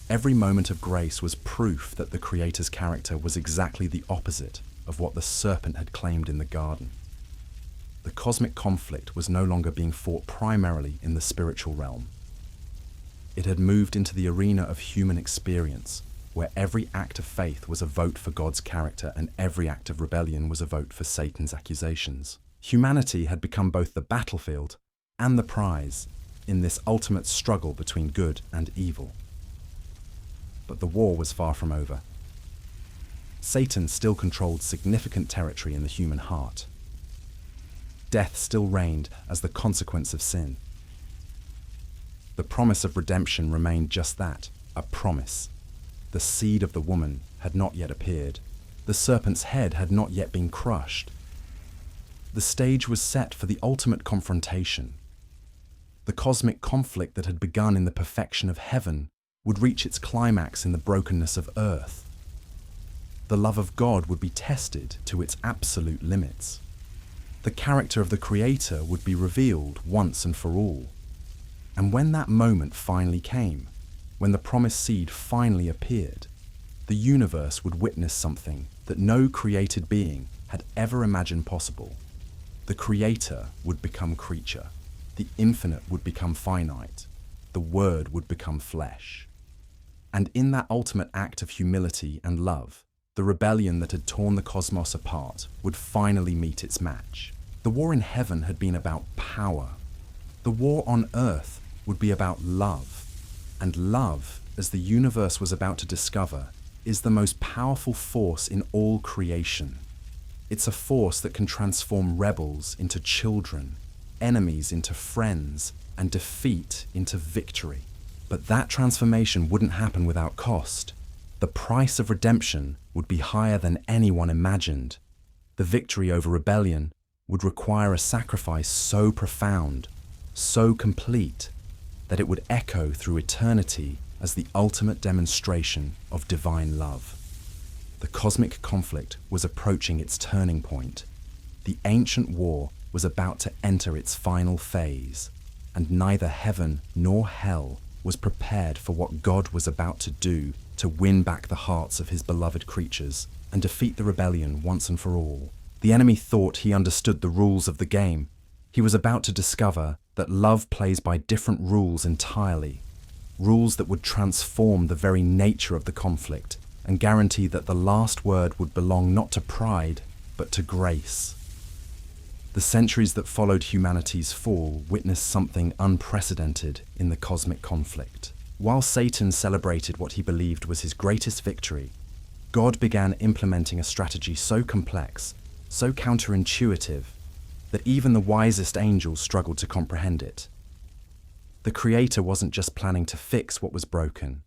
Every moment of grace was proof that the Creator's character was exactly the opposite of what the serpent had claimed in the garden. The cosmic conflict was no longer being fought primarily in the spiritual realm. It had moved into the arena of human experience, where every act of faith was a vote for God's character and every act of rebellion was a vote for Satan's accusations. Humanity had become both the battlefield and the prize in this ultimate struggle between good and evil. But the war was far from over. Satan still controlled significant territory in the human heart. Death still reigned as the consequence of sin. The promise of redemption remained just that, a promise. The seed of the woman had not yet appeared. The serpent's head had not yet been crushed. The stage was set for the ultimate confrontation. The cosmic conflict that had begun in the perfection of heaven would reach its climax in the brokenness of earth. The love of God would be tested to its absolute limits. The character of the Creator would be revealed once and for all. And when that moment finally came, when the promised seed finally appeared, the universe would witness something that no created being had ever imagined possible. The Creator would become creature. The infinite would become finite. The Word would become flesh. And in that ultimate act of humility and love, the rebellion that had torn the cosmos apart would finally meet its match. The war in heaven had been about power. The war on earth would be about love. And love, as the universe was about to discover, is the most powerful force in all creation. It's a force that can transform rebels into children, enemies into friends, and defeat into victory. But that transformation wouldn't happen without cost. The price of redemption would be higher than anyone imagined. The victory over rebellion would require a sacrifice so profound, so complete, that it would echo through eternity as the ultimate demonstration of divine love. The cosmic conflict was approaching its turning point. The ancient war was about to enter its final phase, and neither heaven nor hell was prepared for what God was about to do to win back the hearts of his beloved creatures and defeat the rebellion once and for all. The enemy thought he understood the rules of the game. He was about to discover that love plays by different rules entirely, rules that would transform the very nature of the conflict and guarantee that the last word would belong not to pride, but to grace. The centuries that followed humanity's fall witnessed something unprecedented in the cosmic conflict. While Satan celebrated what he believed was his greatest victory, God began implementing a strategy so complex, so counterintuitive, that even the wisest angels struggled to comprehend it. The Creator wasn't just planning to fix what was broken.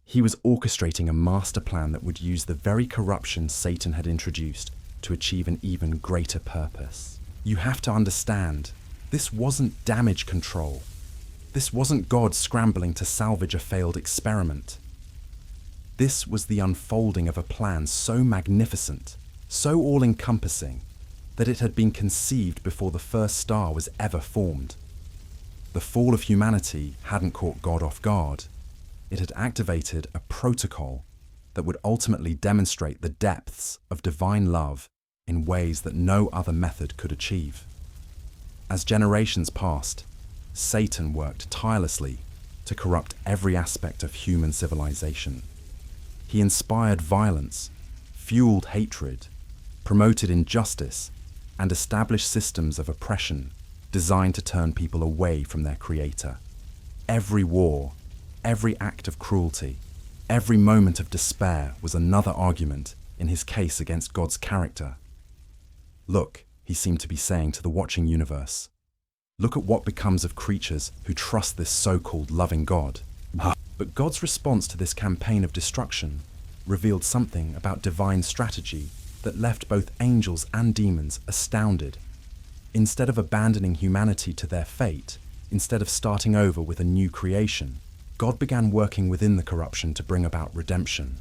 He was orchestrating a master plan that would use the very corruption Satan had introduced to achieve an even greater purpose. You have to understand, this wasn't damage control. This wasn't God scrambling to salvage a failed experiment. This was the unfolding of a plan so magnificent, so all-encompassing, that it had been conceived before the first star was ever formed. The fall of humanity hadn't caught God off guard. It had activated a protocol that would ultimately demonstrate the depths of divine love in ways that no other method could achieve. As generations passed, Satan worked tirelessly to corrupt every aspect of human civilization. He inspired violence, fueled hatred, promoted injustice, and established systems of oppression designed to turn people away from their creator. Every war, every act of cruelty, every moment of despair was another argument in his case against God's character. Look, he seemed to be saying to the watching universe, look at what becomes of creatures who trust this so-called loving God. But God's response to this campaign of destruction revealed something about divine strategy that left both angels and demons astounded. Instead of abandoning humanity to their fate, instead of starting over with a new creation, God began working within the corruption to bring about redemption.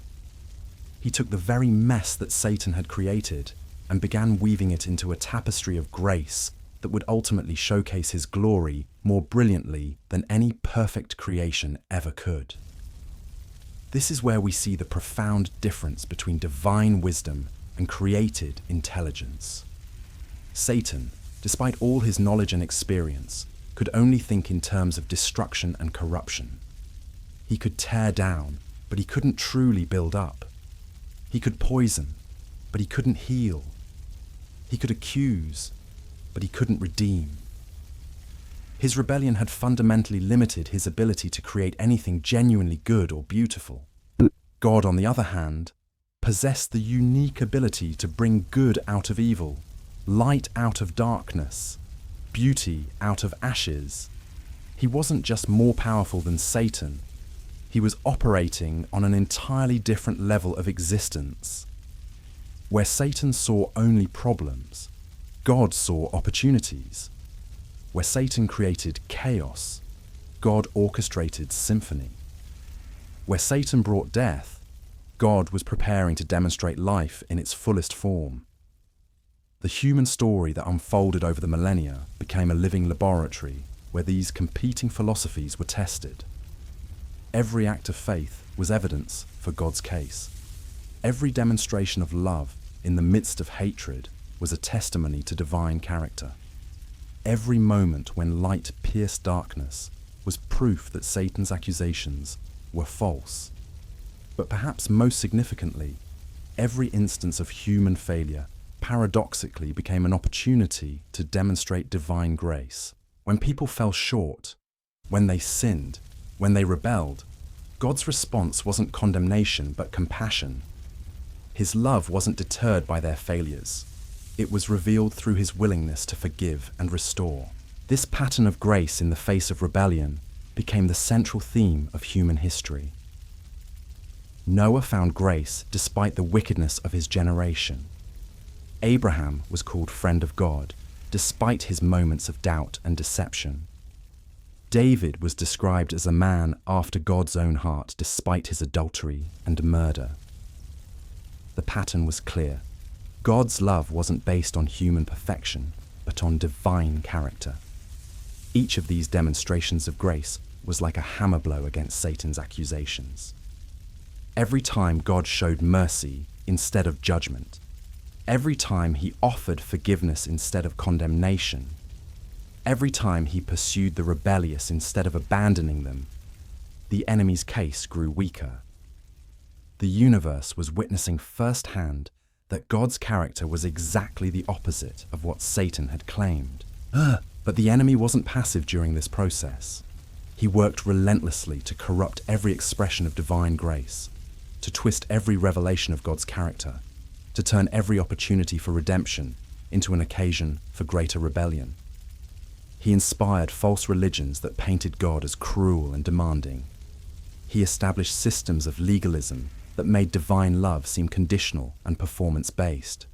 He took the very mess that Satan had created and began weaving it into a tapestry of grace that would ultimately showcase his glory more brilliantly than any perfect creation ever could. This is where we see the profound difference between divine wisdom and created intelligence. Satan, despite all his knowledge and experience, could only think in terms of destruction and corruption. He could tear down, but he couldn't truly build up. He could poison, but he couldn't heal. He could accuse, but he couldn't redeem. His rebellion had fundamentally limited his ability to create anything genuinely good or beautiful. God, on the other hand, possessed the unique ability to bring good out of evil, light out of darkness, beauty out of ashes. He wasn't just more powerful than Satan. He was operating on an entirely different level of existence. Where Satan saw only problems, God saw opportunities. Where Satan created chaos, God orchestrated symphony. Where Satan brought death, God was preparing to demonstrate life in its fullest form. The human story that unfolded over the millennia became a living laboratory where these competing philosophies were tested. Every act of faith was evidence for God's case. Every demonstration of love in the midst of hatred was a testimony to divine character. Every moment when light pierced darkness was proof that Satan's accusations were false. But perhaps most significantly, every instance of human failure paradoxically became an opportunity to demonstrate divine grace. When people fell short, when they sinned, when they rebelled, God's response wasn't condemnation but compassion. His love wasn't deterred by their failures. It was revealed through his willingness to forgive and restore. This pattern of grace in the face of rebellion became the central theme of human history. Noah found grace despite the wickedness of his generation. Abraham was called friend of God, despite his moments of doubt and deception. David was described as a man after God's own heart, despite his adultery and murder. The pattern was clear. God's love wasn't based on human perfection, but on divine character. Each of these demonstrations of grace was like a hammer blow against Satan's accusations. Every time God showed mercy instead of judgment, every time he offered forgiveness instead of condemnation, every time he pursued the rebellious instead of abandoning them, the enemy's case grew weaker. The universe was witnessing firsthand that God's character was exactly the opposite of what Satan had claimed. But the enemy wasn't passive during this process. He worked relentlessly to corrupt every expression of divine grace, to twist every revelation of God's character, to turn every opportunity for redemption into an occasion for greater rebellion. He inspired false religions that painted God as cruel and demanding. He established systems of legalism that made divine love seem conditional and performance-based.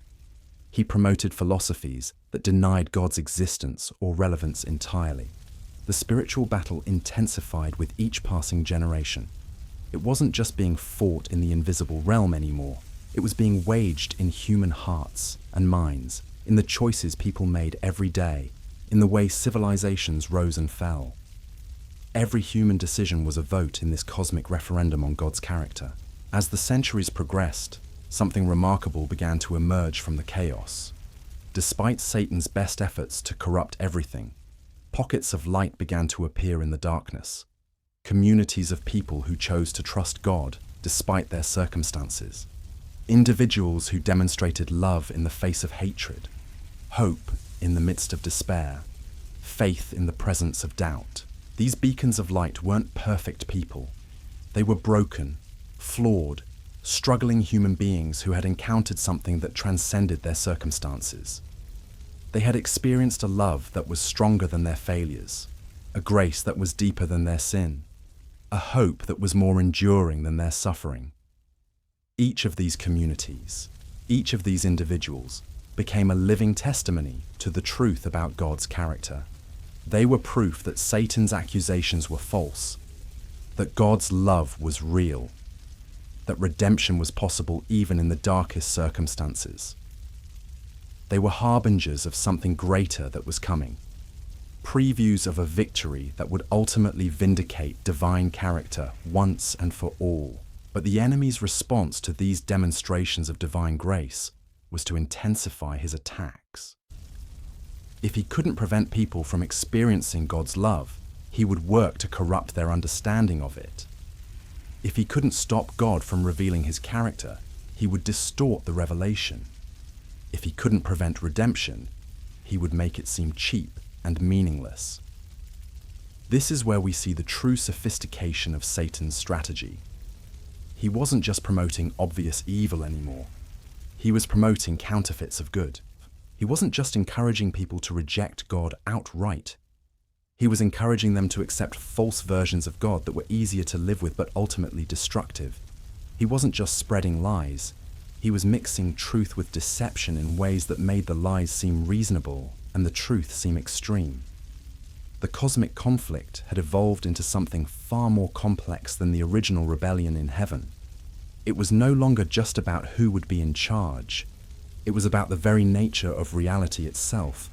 He promoted philosophies that denied God's existence or relevance entirely. The spiritual battle intensified with each passing generation. It wasn't just being fought in the invisible realm anymore. It was being waged in human hearts and minds, in the choices people made every day, in the way civilizations rose and fell. Every human decision was a vote in this cosmic referendum on God's character. As the centuries progressed, something remarkable began to emerge from the chaos. Despite Satan's best efforts to corrupt everything, pockets of light began to appear in the darkness. Communities of people who chose to trust God despite their circumstances. Individuals who demonstrated love in the face of hatred, hope in the midst of despair, faith in the presence of doubt. These beacons of light weren't perfect people. They were broken, flawed, struggling human beings who had encountered something that transcended their circumstances. They had experienced a love that was stronger than their failures, a grace that was deeper than their sin, a hope that was more enduring than their suffering. Each of these communities, each of these individuals, became a living testimony to the truth about God's character. They were proof that Satan's accusations were false, that God's love was real, that redemption was possible even in the darkest circumstances. They were harbingers of something greater that was coming, previews of a victory that would ultimately vindicate divine character once and for all. But the enemy's response to these demonstrations of divine grace was to intensify his attacks. If he couldn't prevent people from experiencing God's love, he would work to corrupt their understanding of it. If he couldn't stop God from revealing his character, he would distort the revelation. If he couldn't prevent redemption, he would make it seem cheap and meaningless. This is where we see the true sophistication of Satan's strategy. He wasn't just promoting obvious evil anymore. He was promoting counterfeits of good. He wasn't just encouraging people to reject God outright. He was encouraging them to accept false versions of God that were easier to live with but ultimately destructive. He wasn't just spreading lies. He was mixing truth with deception in ways that made the lies seem reasonable and the truth seem extreme. The cosmic conflict had evolved into something far more complex than the original rebellion in heaven. It was no longer just about who would be in charge. It was about the very nature of reality itself.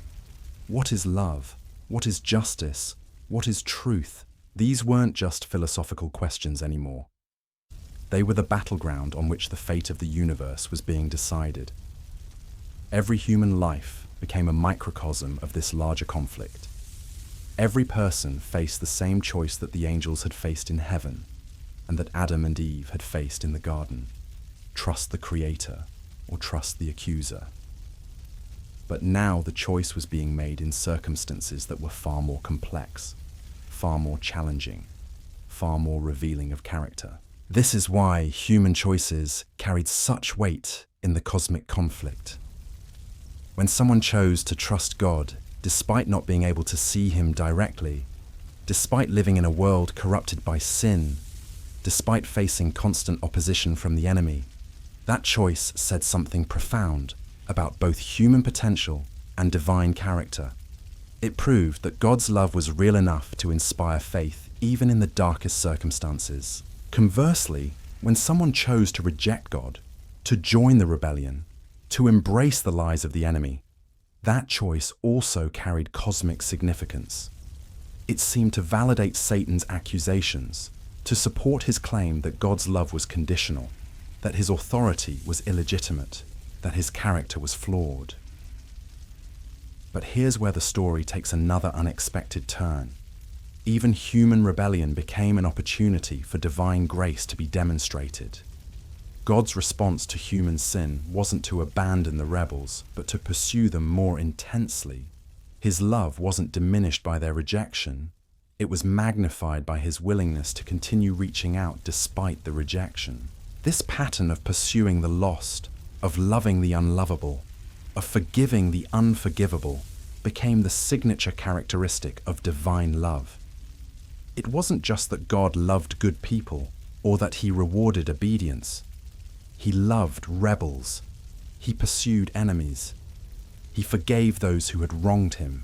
What is love? What is justice? What is truth? These weren't just philosophical questions anymore. They were the battleground on which the fate of the universe was being decided. Every human life became a microcosm of this larger conflict. Every person faced the same choice that the angels had faced in heaven, and that Adam and Eve had faced in the garden. Trust the Creator, or trust the accuser. But now the choice was being made in circumstances that were far more complex, far more challenging, far more revealing of character. This is why human choices carried such weight in the cosmic conflict. When someone chose to trust God, despite not being able to see him directly, despite living in a world corrupted by sin, despite facing constant opposition from the enemy, that choice said something profound about both human potential and divine character. It proved that God's love was real enough to inspire faith even in the darkest circumstances. Conversely, when someone chose to reject God, to join the rebellion, to embrace the lies of the enemy, that choice also carried cosmic significance. It seemed to validate Satan's accusations, to support his claim that God's love was conditional, that his authority was illegitimate, that his character was flawed. But here's where the story takes another unexpected turn. Even human rebellion became an opportunity for divine grace to be demonstrated. God's response to human sin wasn't to abandon the rebels, but to pursue them more intensely. His love wasn't diminished by their rejection. It was magnified by his willingness to continue reaching out despite the rejection. This pattern of pursuing the lost, of loving the unlovable, of forgiving the unforgivable, became the signature characteristic of divine love. It wasn't just that God loved good people or that he rewarded obedience. He loved rebels. He pursued enemies. He forgave those who had wronged him.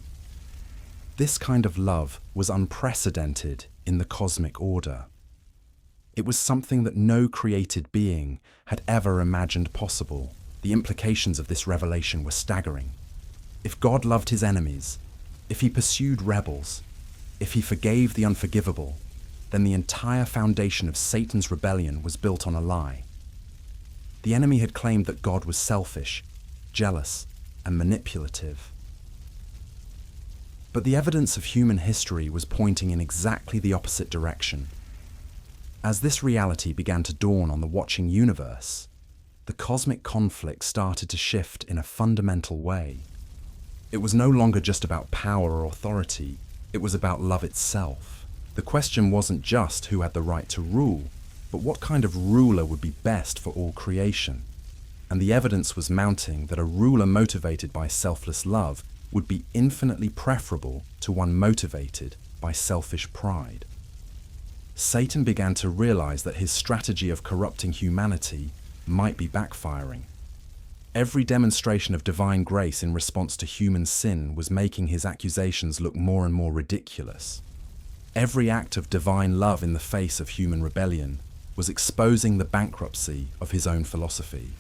This kind of love was unprecedented in the cosmic order. It was something that no created being had ever imagined possible. The implications of this revelation were staggering. If God loved his enemies, if he pursued rebels, if he forgave the unforgivable, then the entire foundation of Satan's rebellion was built on a lie. The enemy had claimed that God was selfish, jealous, and manipulative. But the evidence of human history was pointing in exactly the opposite direction. As this reality began to dawn on the watching universe, the cosmic conflict started to shift in a fundamental way. It was no longer just about power or authority, it was about love itself. The question wasn't just who had the right to rule, but what kind of ruler would be best for all creation. And the evidence was mounting that a ruler motivated by selfless love would be infinitely preferable to one motivated by selfish pride. Satan began to realize that his strategy of corrupting humanity might be backfiring. Every demonstration of divine grace in response to human sin was making his accusations look more and more ridiculous. Every act of divine love in the face of human rebellion was exposing the bankruptcy of his own philosophy.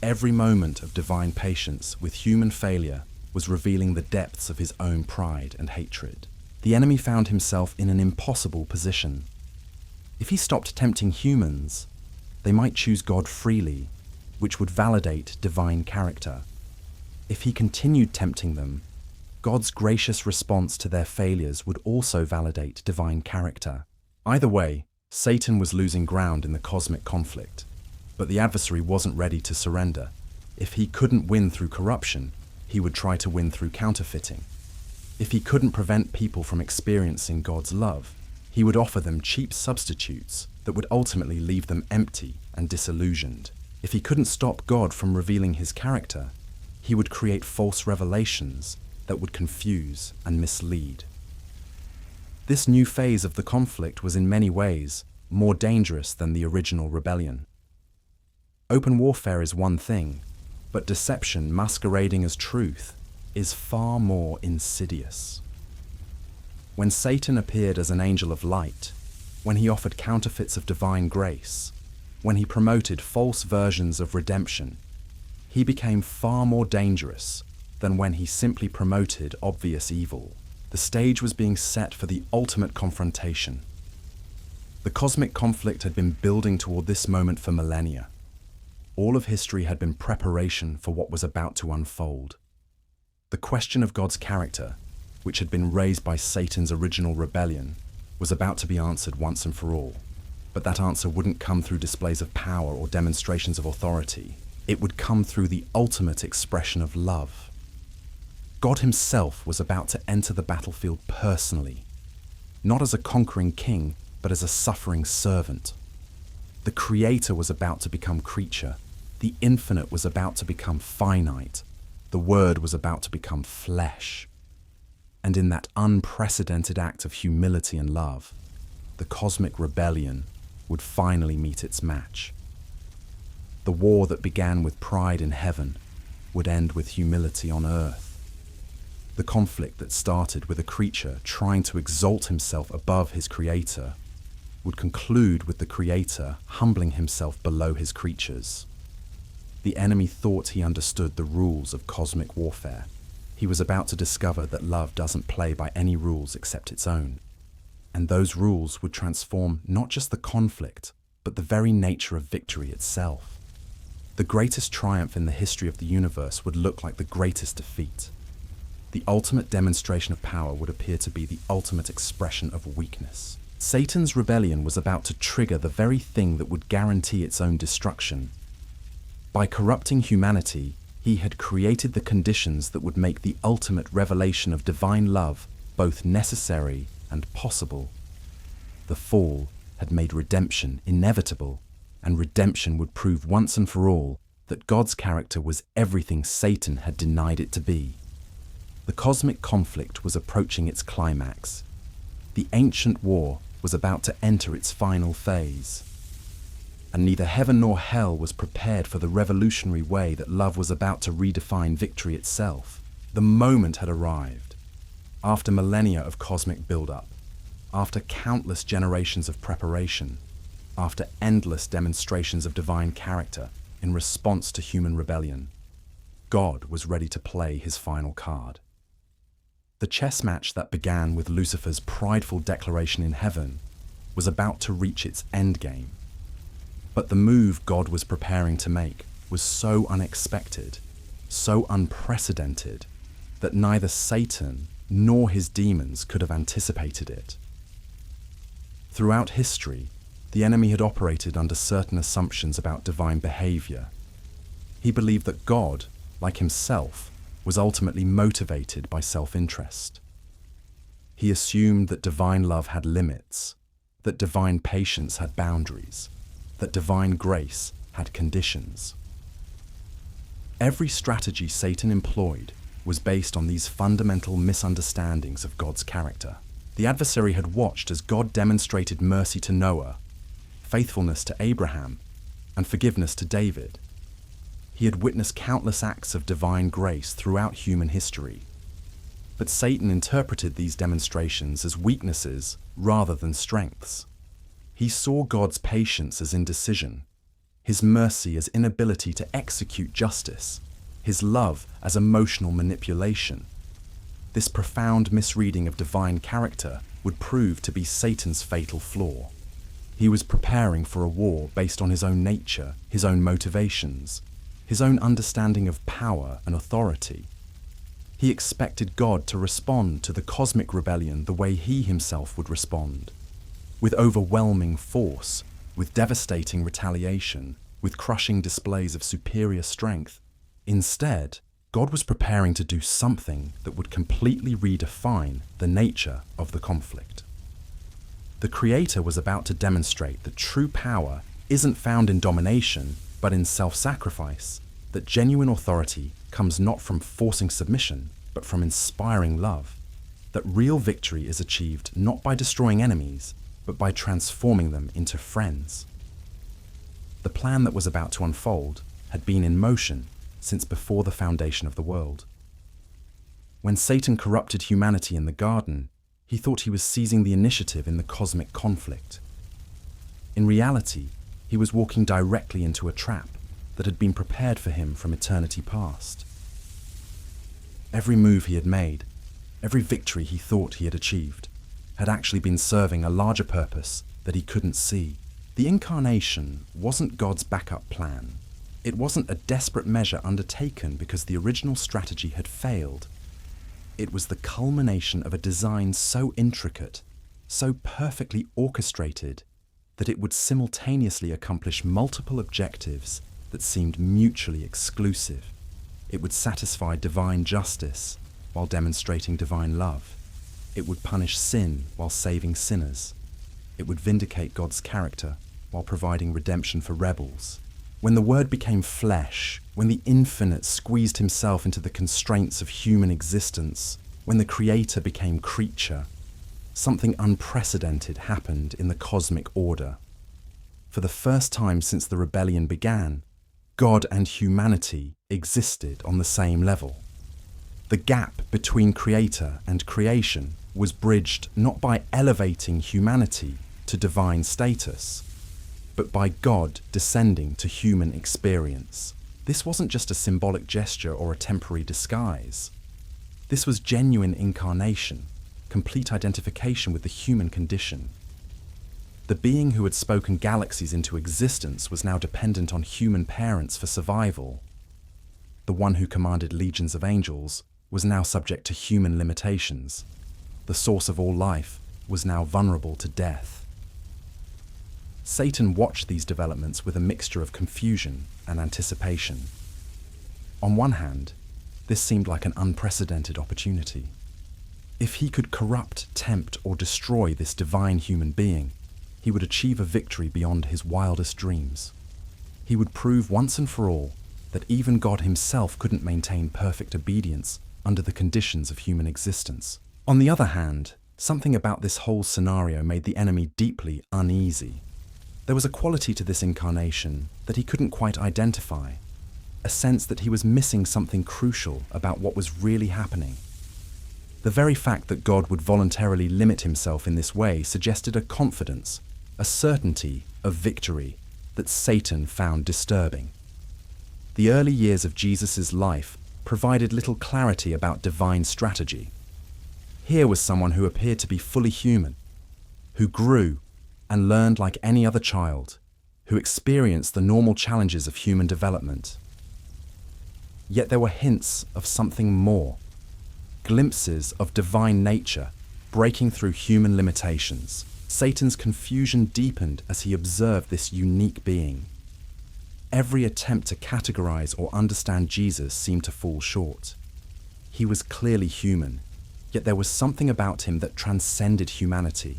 Every moment of divine patience with human failure was revealing the depths of his own pride and hatred. The enemy found himself in an impossible position. If he stopped tempting humans, they might choose God freely, which would validate divine character. If he continued tempting them, God's gracious response to their failures would also validate divine character. Either way, Satan was losing ground in the cosmic conflict, but the adversary wasn't ready to surrender. If he couldn't win through corruption, he would try to win through counterfeiting. If he couldn't prevent people from experiencing God's love, he would offer them cheap substitutes that would ultimately leave them empty and disillusioned. If he couldn't stop God from revealing his character, he would create false revelations that would confuse and mislead. This new phase of the conflict was in many ways more dangerous than the original rebellion. Open warfare is one thing, but deception masquerading as truth is far more insidious. When Satan appeared as an angel of light, when he offered counterfeits of divine grace, when he promoted false versions of redemption, he became far more dangerous than when he simply promoted obvious evil. The stage was being set for the ultimate confrontation. The cosmic conflict had been building toward this moment for millennia. All of history had been preparation for what was about to unfold. The question of God's character, which had been raised by Satan's original rebellion, was about to be answered once and for all. But that answer wouldn't come through displays of power or demonstrations of authority. It would come through the ultimate expression of love. God himself was about to enter the battlefield personally, not as a conquering king, but as a suffering servant. The Creator was about to become creature. The infinite was about to become finite. The Word was about to become flesh. And in that unprecedented act of humility and love, the cosmic rebellion would finally meet its match. The war that began with pride in heaven would end with humility on earth. The conflict that started with a creature trying to exalt himself above his Creator would conclude with the Creator humbling himself below his creatures. The enemy thought he understood the rules of cosmic warfare. He was about to discover that love doesn't play by any rules except its own. And those rules would transform not just the conflict, but the very nature of victory itself. The greatest triumph in the history of the universe would look like the greatest defeat. The ultimate demonstration of power would appear to be the ultimate expression of weakness. Satan's rebellion was about to trigger the very thing that would guarantee its own destruction. By corrupting humanity, he had created the conditions that would make the ultimate revelation of divine love both necessary and possible. The fall had made redemption inevitable, and redemption would prove once and for all that God's character was everything Satan had denied it to be. The cosmic conflict was approaching its climax. The ancient war was about to enter its final phase. And neither heaven nor hell was prepared for the revolutionary way that love was about to redefine victory itself. The moment had arrived. After millennia of cosmic buildup, after countless generations of preparation, after endless demonstrations of divine character in response to human rebellion, God was ready to play his final card. The chess match that began with Lucifer's prideful declaration in heaven was about to reach its endgame. But the move God was preparing to make was so unexpected, so unprecedented, that neither Satan nor his demons could have anticipated it. Throughout history, the enemy had operated under certain assumptions about divine behavior. He believed that God, like himself, was ultimately motivated by self-interest. He assumed that divine love had limits, that divine patience had boundaries, that divine grace had conditions. Every strategy Satan employed was based on these fundamental misunderstandings of God's character. The adversary had watched as God demonstrated mercy to Noah, faithfulness to Abraham, and forgiveness to David. He had witnessed countless acts of divine grace throughout human history. But Satan interpreted these demonstrations as weaknesses rather than strengths. He saw God's patience as indecision, his mercy as inability to execute justice, his love as emotional manipulation. This profound misreading of divine character would prove to be Satan's fatal flaw. He was preparing for a war based on his own nature, his own motivations, his own understanding of power and authority. He expected God to respond to the cosmic rebellion the way he himself would respond, with overwhelming force, with devastating retaliation, with crushing displays of superior strength. Instead, God was preparing to do something that would completely redefine the nature of the conflict. The Creator was about to demonstrate that true power isn't found in domination, but in self-sacrifice, that genuine authority comes not from forcing submission, but from inspiring love, that real victory is achieved not by destroying enemies, but by transforming them into friends. The plan that was about to unfold had been in motion since before the foundation of the world. When Satan corrupted humanity in the garden, he thought he was seizing the initiative in the cosmic conflict. In reality, he was walking directly into a trap that had been prepared for him from eternity past. Every move he had made, every victory he thought he had achieved, had actually been serving a larger purpose that he couldn't see. The incarnation wasn't God's backup plan. It wasn't a desperate measure undertaken because the original strategy had failed. It was the culmination of a design so intricate, so perfectly orchestrated, that it would simultaneously accomplish multiple objectives that seemed mutually exclusive. It would satisfy divine justice while demonstrating divine love. It would punish sin while saving sinners. It would vindicate God's character while providing redemption for rebels. When the Word became flesh, when the infinite squeezed himself into the constraints of human existence, when the Creator became creature, something unprecedented happened in the cosmic order. For the first time since the rebellion began, God and humanity existed on the same level. The gap between Creator and creation was bridged not by elevating humanity to divine status, but by God descending to human experience. This wasn't just a symbolic gesture or a temporary disguise. This was genuine incarnation, complete identification with the human condition. The being who had spoken galaxies into existence was now dependent on human parents for survival. The one who commanded legions of angels was now subject to human limitations. The source of all life was now vulnerable to death. Satan watched these developments with a mixture of confusion and anticipation. On one hand, this seemed like an unprecedented opportunity. If he could corrupt, tempt, or destroy this divine human being, he would achieve a victory beyond his wildest dreams. He would prove once and for all that even God himself couldn't maintain perfect obedience under the conditions of human existence. On the other hand, something about this whole scenario made the enemy deeply uneasy. There was a quality to this incarnation that he couldn't quite identify, a sense that he was missing something crucial about what was really happening. The very fact that God would voluntarily limit himself in this way suggested a confidence, a certainty of victory that Satan found disturbing. The early years of Jesus' life provided little clarity about divine strategy. Here was someone who appeared to be fully human, who grew and learned like any other child, who experienced the normal challenges of human development. Yet there were hints of something more, glimpses of divine nature breaking through human limitations. Satan's confusion deepened as he observed this unique being. Every attempt to categorize or understand Jesus seemed to fall short. He was clearly human, yet there was something about him that transcended humanity.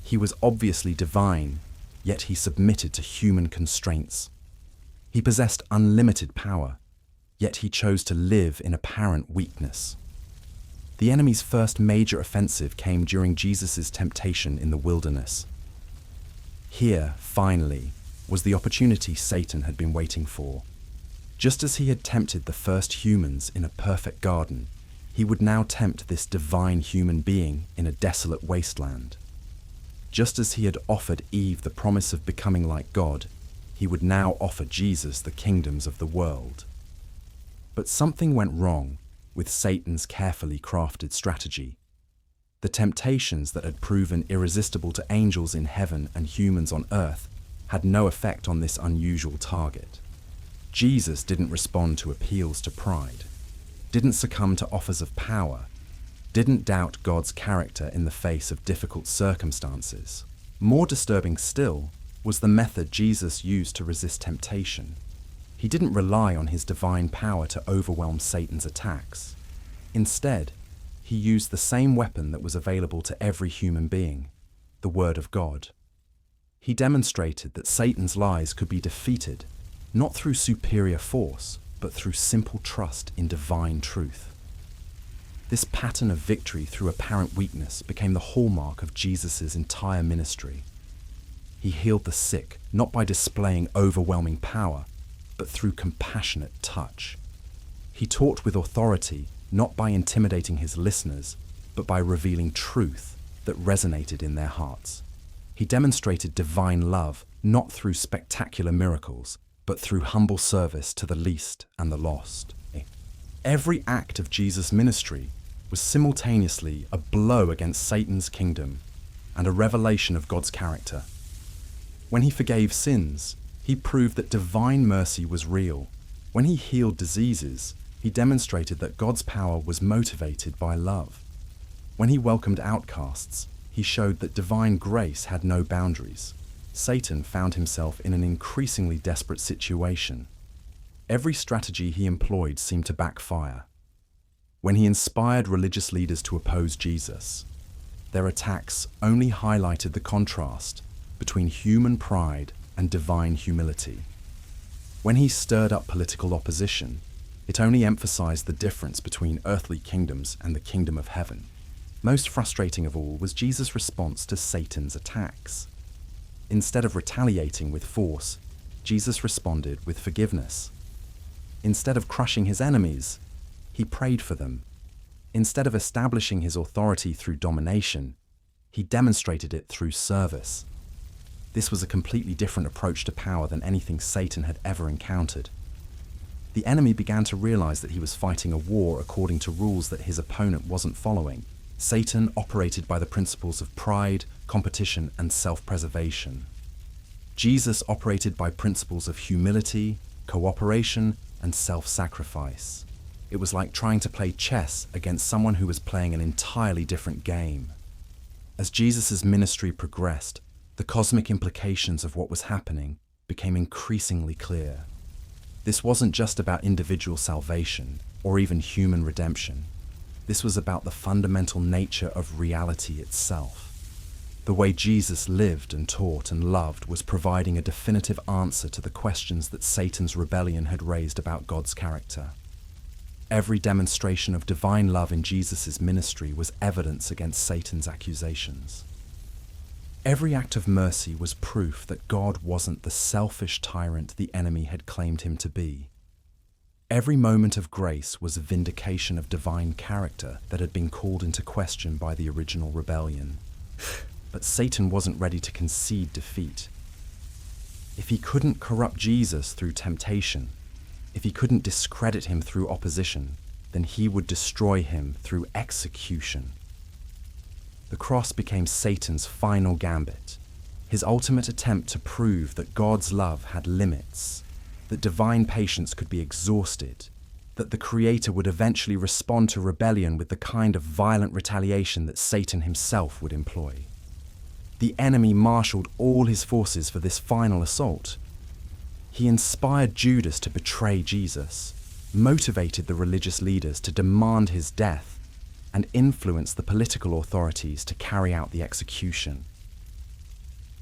He was obviously divine, yet he submitted to human constraints. He possessed unlimited power, yet he chose to live in apparent weakness. The enemy's first major offensive came during Jesus' temptation in the wilderness. Here, finally, was the opportunity Satan had been waiting for. Just as he had tempted the first humans in a perfect garden, he would now tempt this divine human being in a desolate wasteland. Just as he had offered Eve the promise of becoming like God, he would now offer Jesus the kingdoms of the world. But something went wrong with Satan's carefully crafted strategy. The temptations that had proven irresistible to angels in heaven and humans on earth had no effect on this unusual target. Jesus didn't respond to appeals to pride, didn't succumb to offers of power, didn't doubt God's character in the face of difficult circumstances. More disturbing still was the method Jesus used to resist temptation. He didn't rely on his divine power to overwhelm Satan's attacks. Instead, he used the same weapon that was available to every human being, the Word of God. He demonstrated that Satan's lies could be defeated, not through superior force, but through simple trust in divine truth. This pattern of victory through apparent weakness became the hallmark of Jesus' entire ministry. He healed the sick, not by displaying overwhelming power, but through compassionate touch. He taught with authority, not by intimidating his listeners, but by revealing truth that resonated in their hearts. He demonstrated divine love, not through spectacular miracles, but through humble service to the least and the lost. Every act of Jesus' ministry was simultaneously a blow against Satan's kingdom and a revelation of God's character. When he forgave sins, he proved that divine mercy was real. When he healed diseases, he demonstrated that God's power was motivated by love. When he welcomed outcasts, he showed that divine grace had no boundaries. Satan found himself in an increasingly desperate situation. Every strategy he employed seemed to backfire. When he inspired religious leaders to oppose Jesus, their attacks only highlighted the contrast between human pride and divine humility. When he stirred up political opposition, it only emphasized the difference between earthly kingdoms and the kingdom of heaven. Most frustrating of all was Jesus' response to Satan's attacks. Instead of retaliating with force, Jesus responded with forgiveness. Instead of crushing his enemies, he prayed for them. Instead of establishing his authority through domination, he demonstrated it through service. This was a completely different approach to power than anything Satan had ever encountered. The enemy began to realize that he was fighting a war according to rules that his opponent wasn't following. Satan operated by the principles of pride, competition, and self-preservation. Jesus operated by principles of humility, cooperation, and self-sacrifice. It was like trying to play chess against someone who was playing an entirely different game. As Jesus' ministry progressed, the cosmic implications of what was happening became increasingly clear. This wasn't just about individual salvation or even human redemption. This was about the fundamental nature of reality itself. The way Jesus lived and taught and loved was providing a definitive answer to the questions that Satan's rebellion had raised about God's character. Every demonstration of divine love in Jesus' ministry was evidence against Satan's accusations. Every act of mercy was proof that God wasn't the selfish tyrant the enemy had claimed him to be. Every moment of grace was a vindication of divine character that had been called into question by the original rebellion. But Satan wasn't ready to concede defeat. If he couldn't corrupt Jesus through temptation, if he couldn't discredit him through opposition, then he would destroy him through execution. The cross became Satan's final gambit, his ultimate attempt to prove that God's love had limits, that divine patience could be exhausted, that the Creator would eventually respond to rebellion with the kind of violent retaliation that Satan himself would employ. The enemy marshaled all his forces for this final assault. He inspired Judas to betray Jesus, motivated the religious leaders to demand his death, and influenced the political authorities to carry out the execution.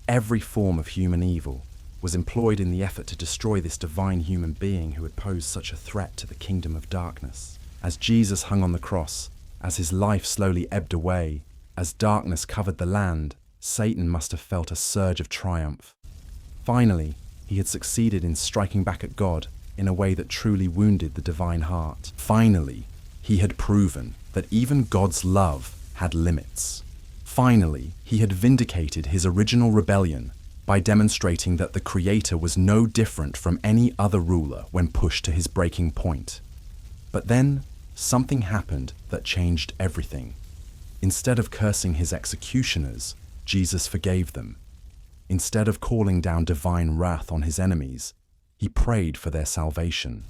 Every form of human evil was employed in the effort to destroy this divine human being who had posed such a threat to the kingdom of darkness. As Jesus hung on the cross, as his life slowly ebbed away, as darkness covered the land, Satan must have felt a surge of triumph. Finally, he had succeeded in striking back at God in a way that truly wounded the divine heart. Finally, he had proven that even God's love had limits. Finally, he had vindicated his original rebellion by demonstrating that the Creator was no different from any other ruler when pushed to his breaking point. But then, something happened that changed everything. Instead of cursing his executioners, Jesus forgave them. Instead of calling down divine wrath on his enemies, he prayed for their salvation.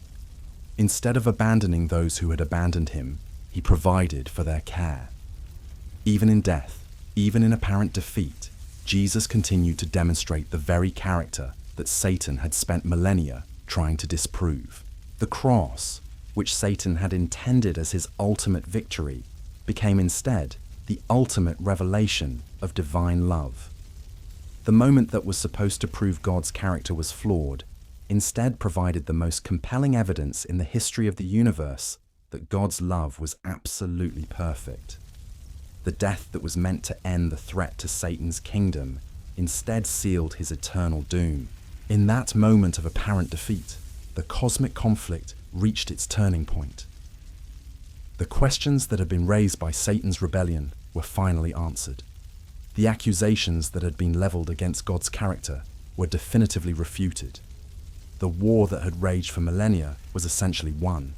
Instead of abandoning those who had abandoned him, he provided for their care. Even in death, even in apparent defeat, Jesus continued to demonstrate the very character that Satan had spent millennia trying to disprove. The cross, which Satan had intended as his ultimate victory, became instead the ultimate revelation of divine love. The moment that was supposed to prove God's character was flawed, instead provided the most compelling evidence in the history of the universe that God's love was absolutely perfect. The death that was meant to end the threat to Satan's kingdom instead sealed his eternal doom. In that moment of apparent defeat, the cosmic conflict reached its turning point. The questions that had been raised by Satan's rebellion were finally answered. The accusations that had been leveled against God's character were definitively refuted. The war that had raged for millennia was essentially won,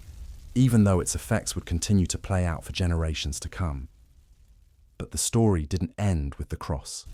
even though its effects would continue to play out for generations to come. But the story didn't end with the cross.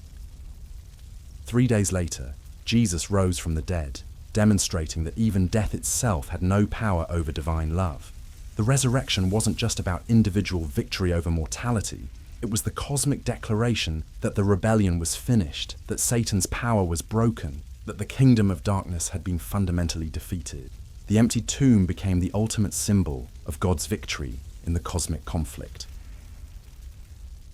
3 days later, Jesus rose from the dead, demonstrating that even death itself had no power over divine love. The resurrection wasn't just about individual victory over mortality. It was the cosmic declaration that the rebellion was finished, that Satan's power was broken, that the kingdom of darkness had been fundamentally defeated. The empty tomb became the ultimate symbol of God's victory in the cosmic conflict.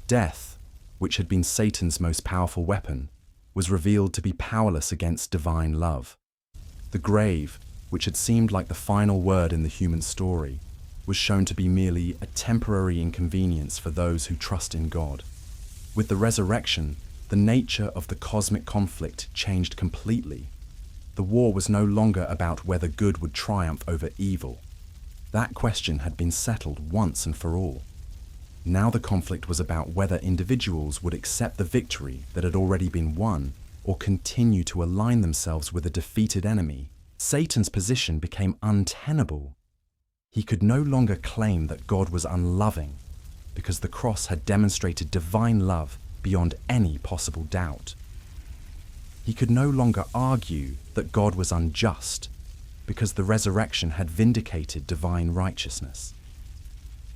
Death, which had been Satan's most powerful weapon, was revealed to be powerless against divine love. The grave, which had seemed like the final word in the human story, was shown to be merely a temporary inconvenience for those who trust in God. With the resurrection, the nature of the cosmic conflict changed completely. The war was no longer about whether good would triumph over evil. That question had been settled once and for all. Now the conflict was about whether individuals would accept the victory that had already been won or continue to align themselves with a defeated enemy. Satan's position became untenable. He could no longer claim that God was unloving because the cross had demonstrated divine love beyond any possible doubt. He could no longer argue that God was unjust because the resurrection had vindicated divine righteousness.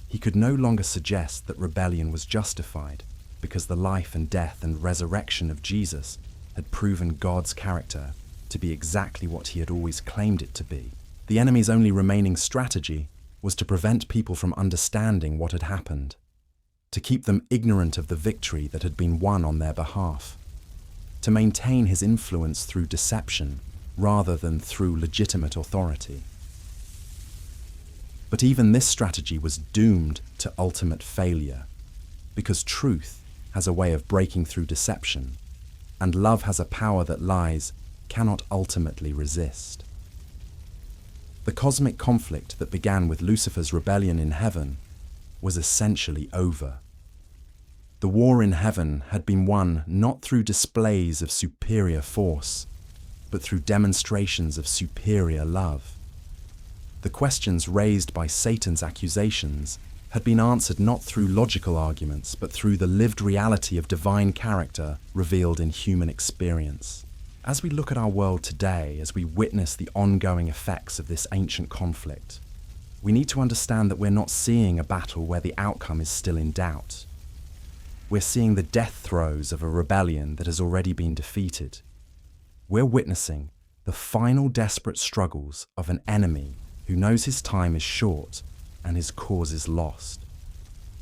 He could no longer suggest that rebellion was justified because the life and death and resurrection of Jesus had proven God's character to be exactly what he had always claimed it to be. The enemy's only remaining strategy was to prevent people from understanding what had happened, to keep them ignorant of the victory that had been won on their behalf, to maintain his influence through deception rather than through legitimate authority. But even this strategy was doomed to ultimate failure, because truth has a way of breaking through deception, and love has a power that lies cannot ultimately resist. The cosmic conflict that began with Lucifer's rebellion in heaven was essentially over. The war in heaven had been won not through displays of superior force, but through demonstrations of superior love. The questions raised by Satan's accusations had been answered not through logical arguments, but through the lived reality of divine character revealed in human experience. As we look at our world today, as we witness the ongoing effects of this ancient conflict, we need to understand that we're not seeing a battle where the outcome is still in doubt. We're seeing the death throes of a rebellion that has already been defeated. We're witnessing the final desperate struggles of an enemy who knows his time is short and his cause is lost.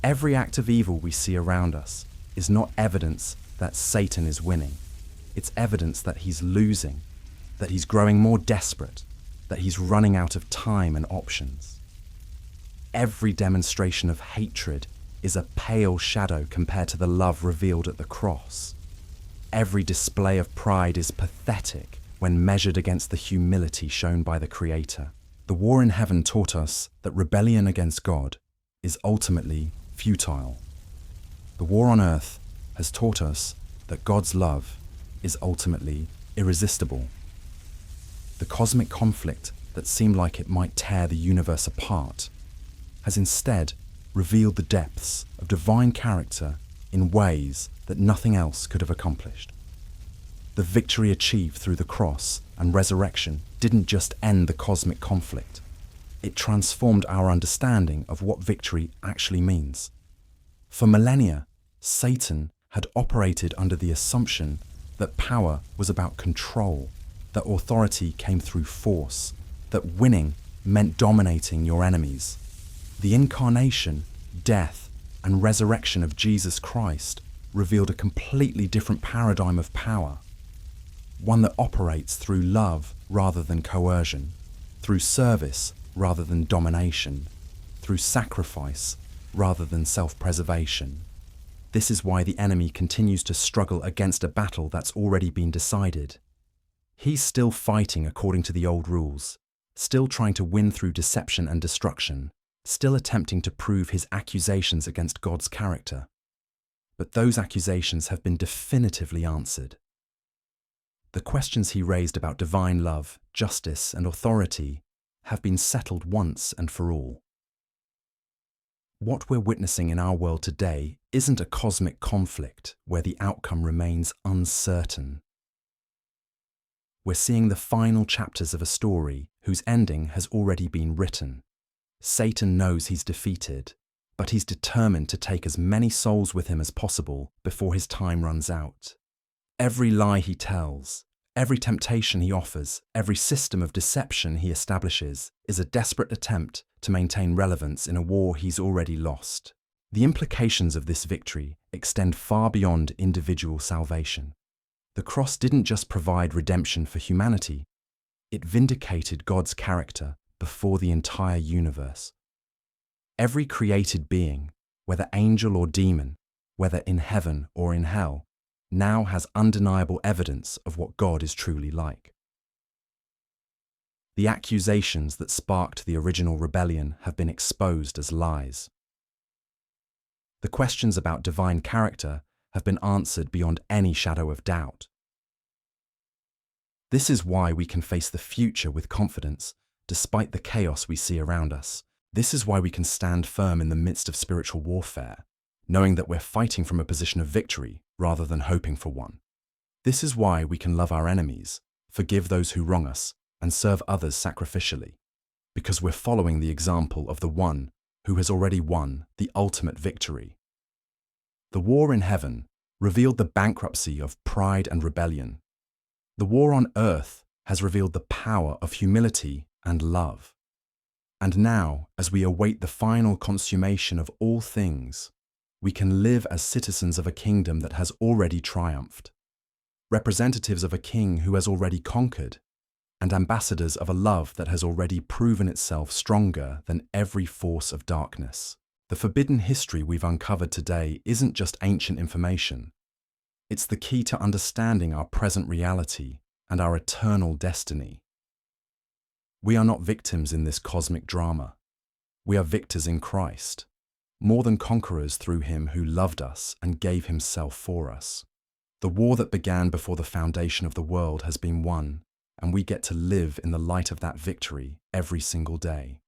Every act of evil we see around us is not evidence that Satan is winning. It's evidence that he's losing, that he's growing more desperate, that he's running out of time and options. Every demonstration of hatred is a pale shadow compared to the love revealed at the cross. Every display of pride is pathetic when measured against the humility shown by the Creator. The war in heaven taught us that rebellion against God is ultimately futile. The war on earth has taught us that God's love is ultimately irresistible. The cosmic conflict that seemed like it might tear the universe apart has instead revealed the depths of divine character in ways that nothing else could have accomplished. The victory achieved through the cross and resurrection didn't just end the cosmic conflict. It transformed our understanding of what victory actually means. For millennia, Satan had operated under the assumption that power was about control, that authority came through force, that winning meant dominating your enemies. The incarnation, death, and resurrection of Jesus Christ revealed a completely different paradigm of power. One that operates through love rather than coercion, through service rather than domination, through sacrifice rather than self-preservation. This is why the enemy continues to struggle against a battle that's already been decided. He's still fighting according to the old rules, still trying to win through deception and destruction, still attempting to prove his accusations against God's character. But those accusations have been definitively answered. The questions he raised about divine love, justice, and authority have been settled once and for all. What we're witnessing in our world today isn't a cosmic conflict where the outcome remains uncertain. We're seeing the final chapters of a story whose ending has already been written. Satan knows he's defeated, but he's determined to take as many souls with him as possible before his time runs out. Every lie he tells, every temptation he offers, every system of deception he establishes is a desperate attempt to maintain relevance in a war he's already lost. The implications of this victory extend far beyond individual salvation. The cross didn't just provide redemption for humanity, it vindicated God's character before the entire universe. Every created being, whether angel or demon, whether in heaven or in hell, now has undeniable evidence of what God is truly like. The accusations that sparked the original rebellion have been exposed as lies. The questions about divine character have been answered beyond any shadow of doubt. This is why we can face the future with confidence, despite the chaos we see around us. This is why we can stand firm in the midst of spiritual warfare, knowing that we're fighting from a position of victory rather than hoping for one. This is why we can love our enemies, forgive those who wrong us, and serve others sacrificially, because we're following the example of the one who has already won the ultimate victory. The war in heaven revealed the bankruptcy of pride and rebellion. The war on earth has revealed the power of humility and love. And now, as we await the final consummation of all things, we can live as citizens of a kingdom that has already triumphed, representatives of a king who has already conquered, and ambassadors of a love that has already proven itself stronger than every force of darkness. The forbidden history we've uncovered today isn't just ancient information. It's the key to understanding our present reality and our eternal destiny. We are not victims in this cosmic drama. We are victors in Christ, more than conquerors through him who loved us and gave himself for us. The war that began before the foundation of the world has been won, and we get to live in the light of that victory every single day.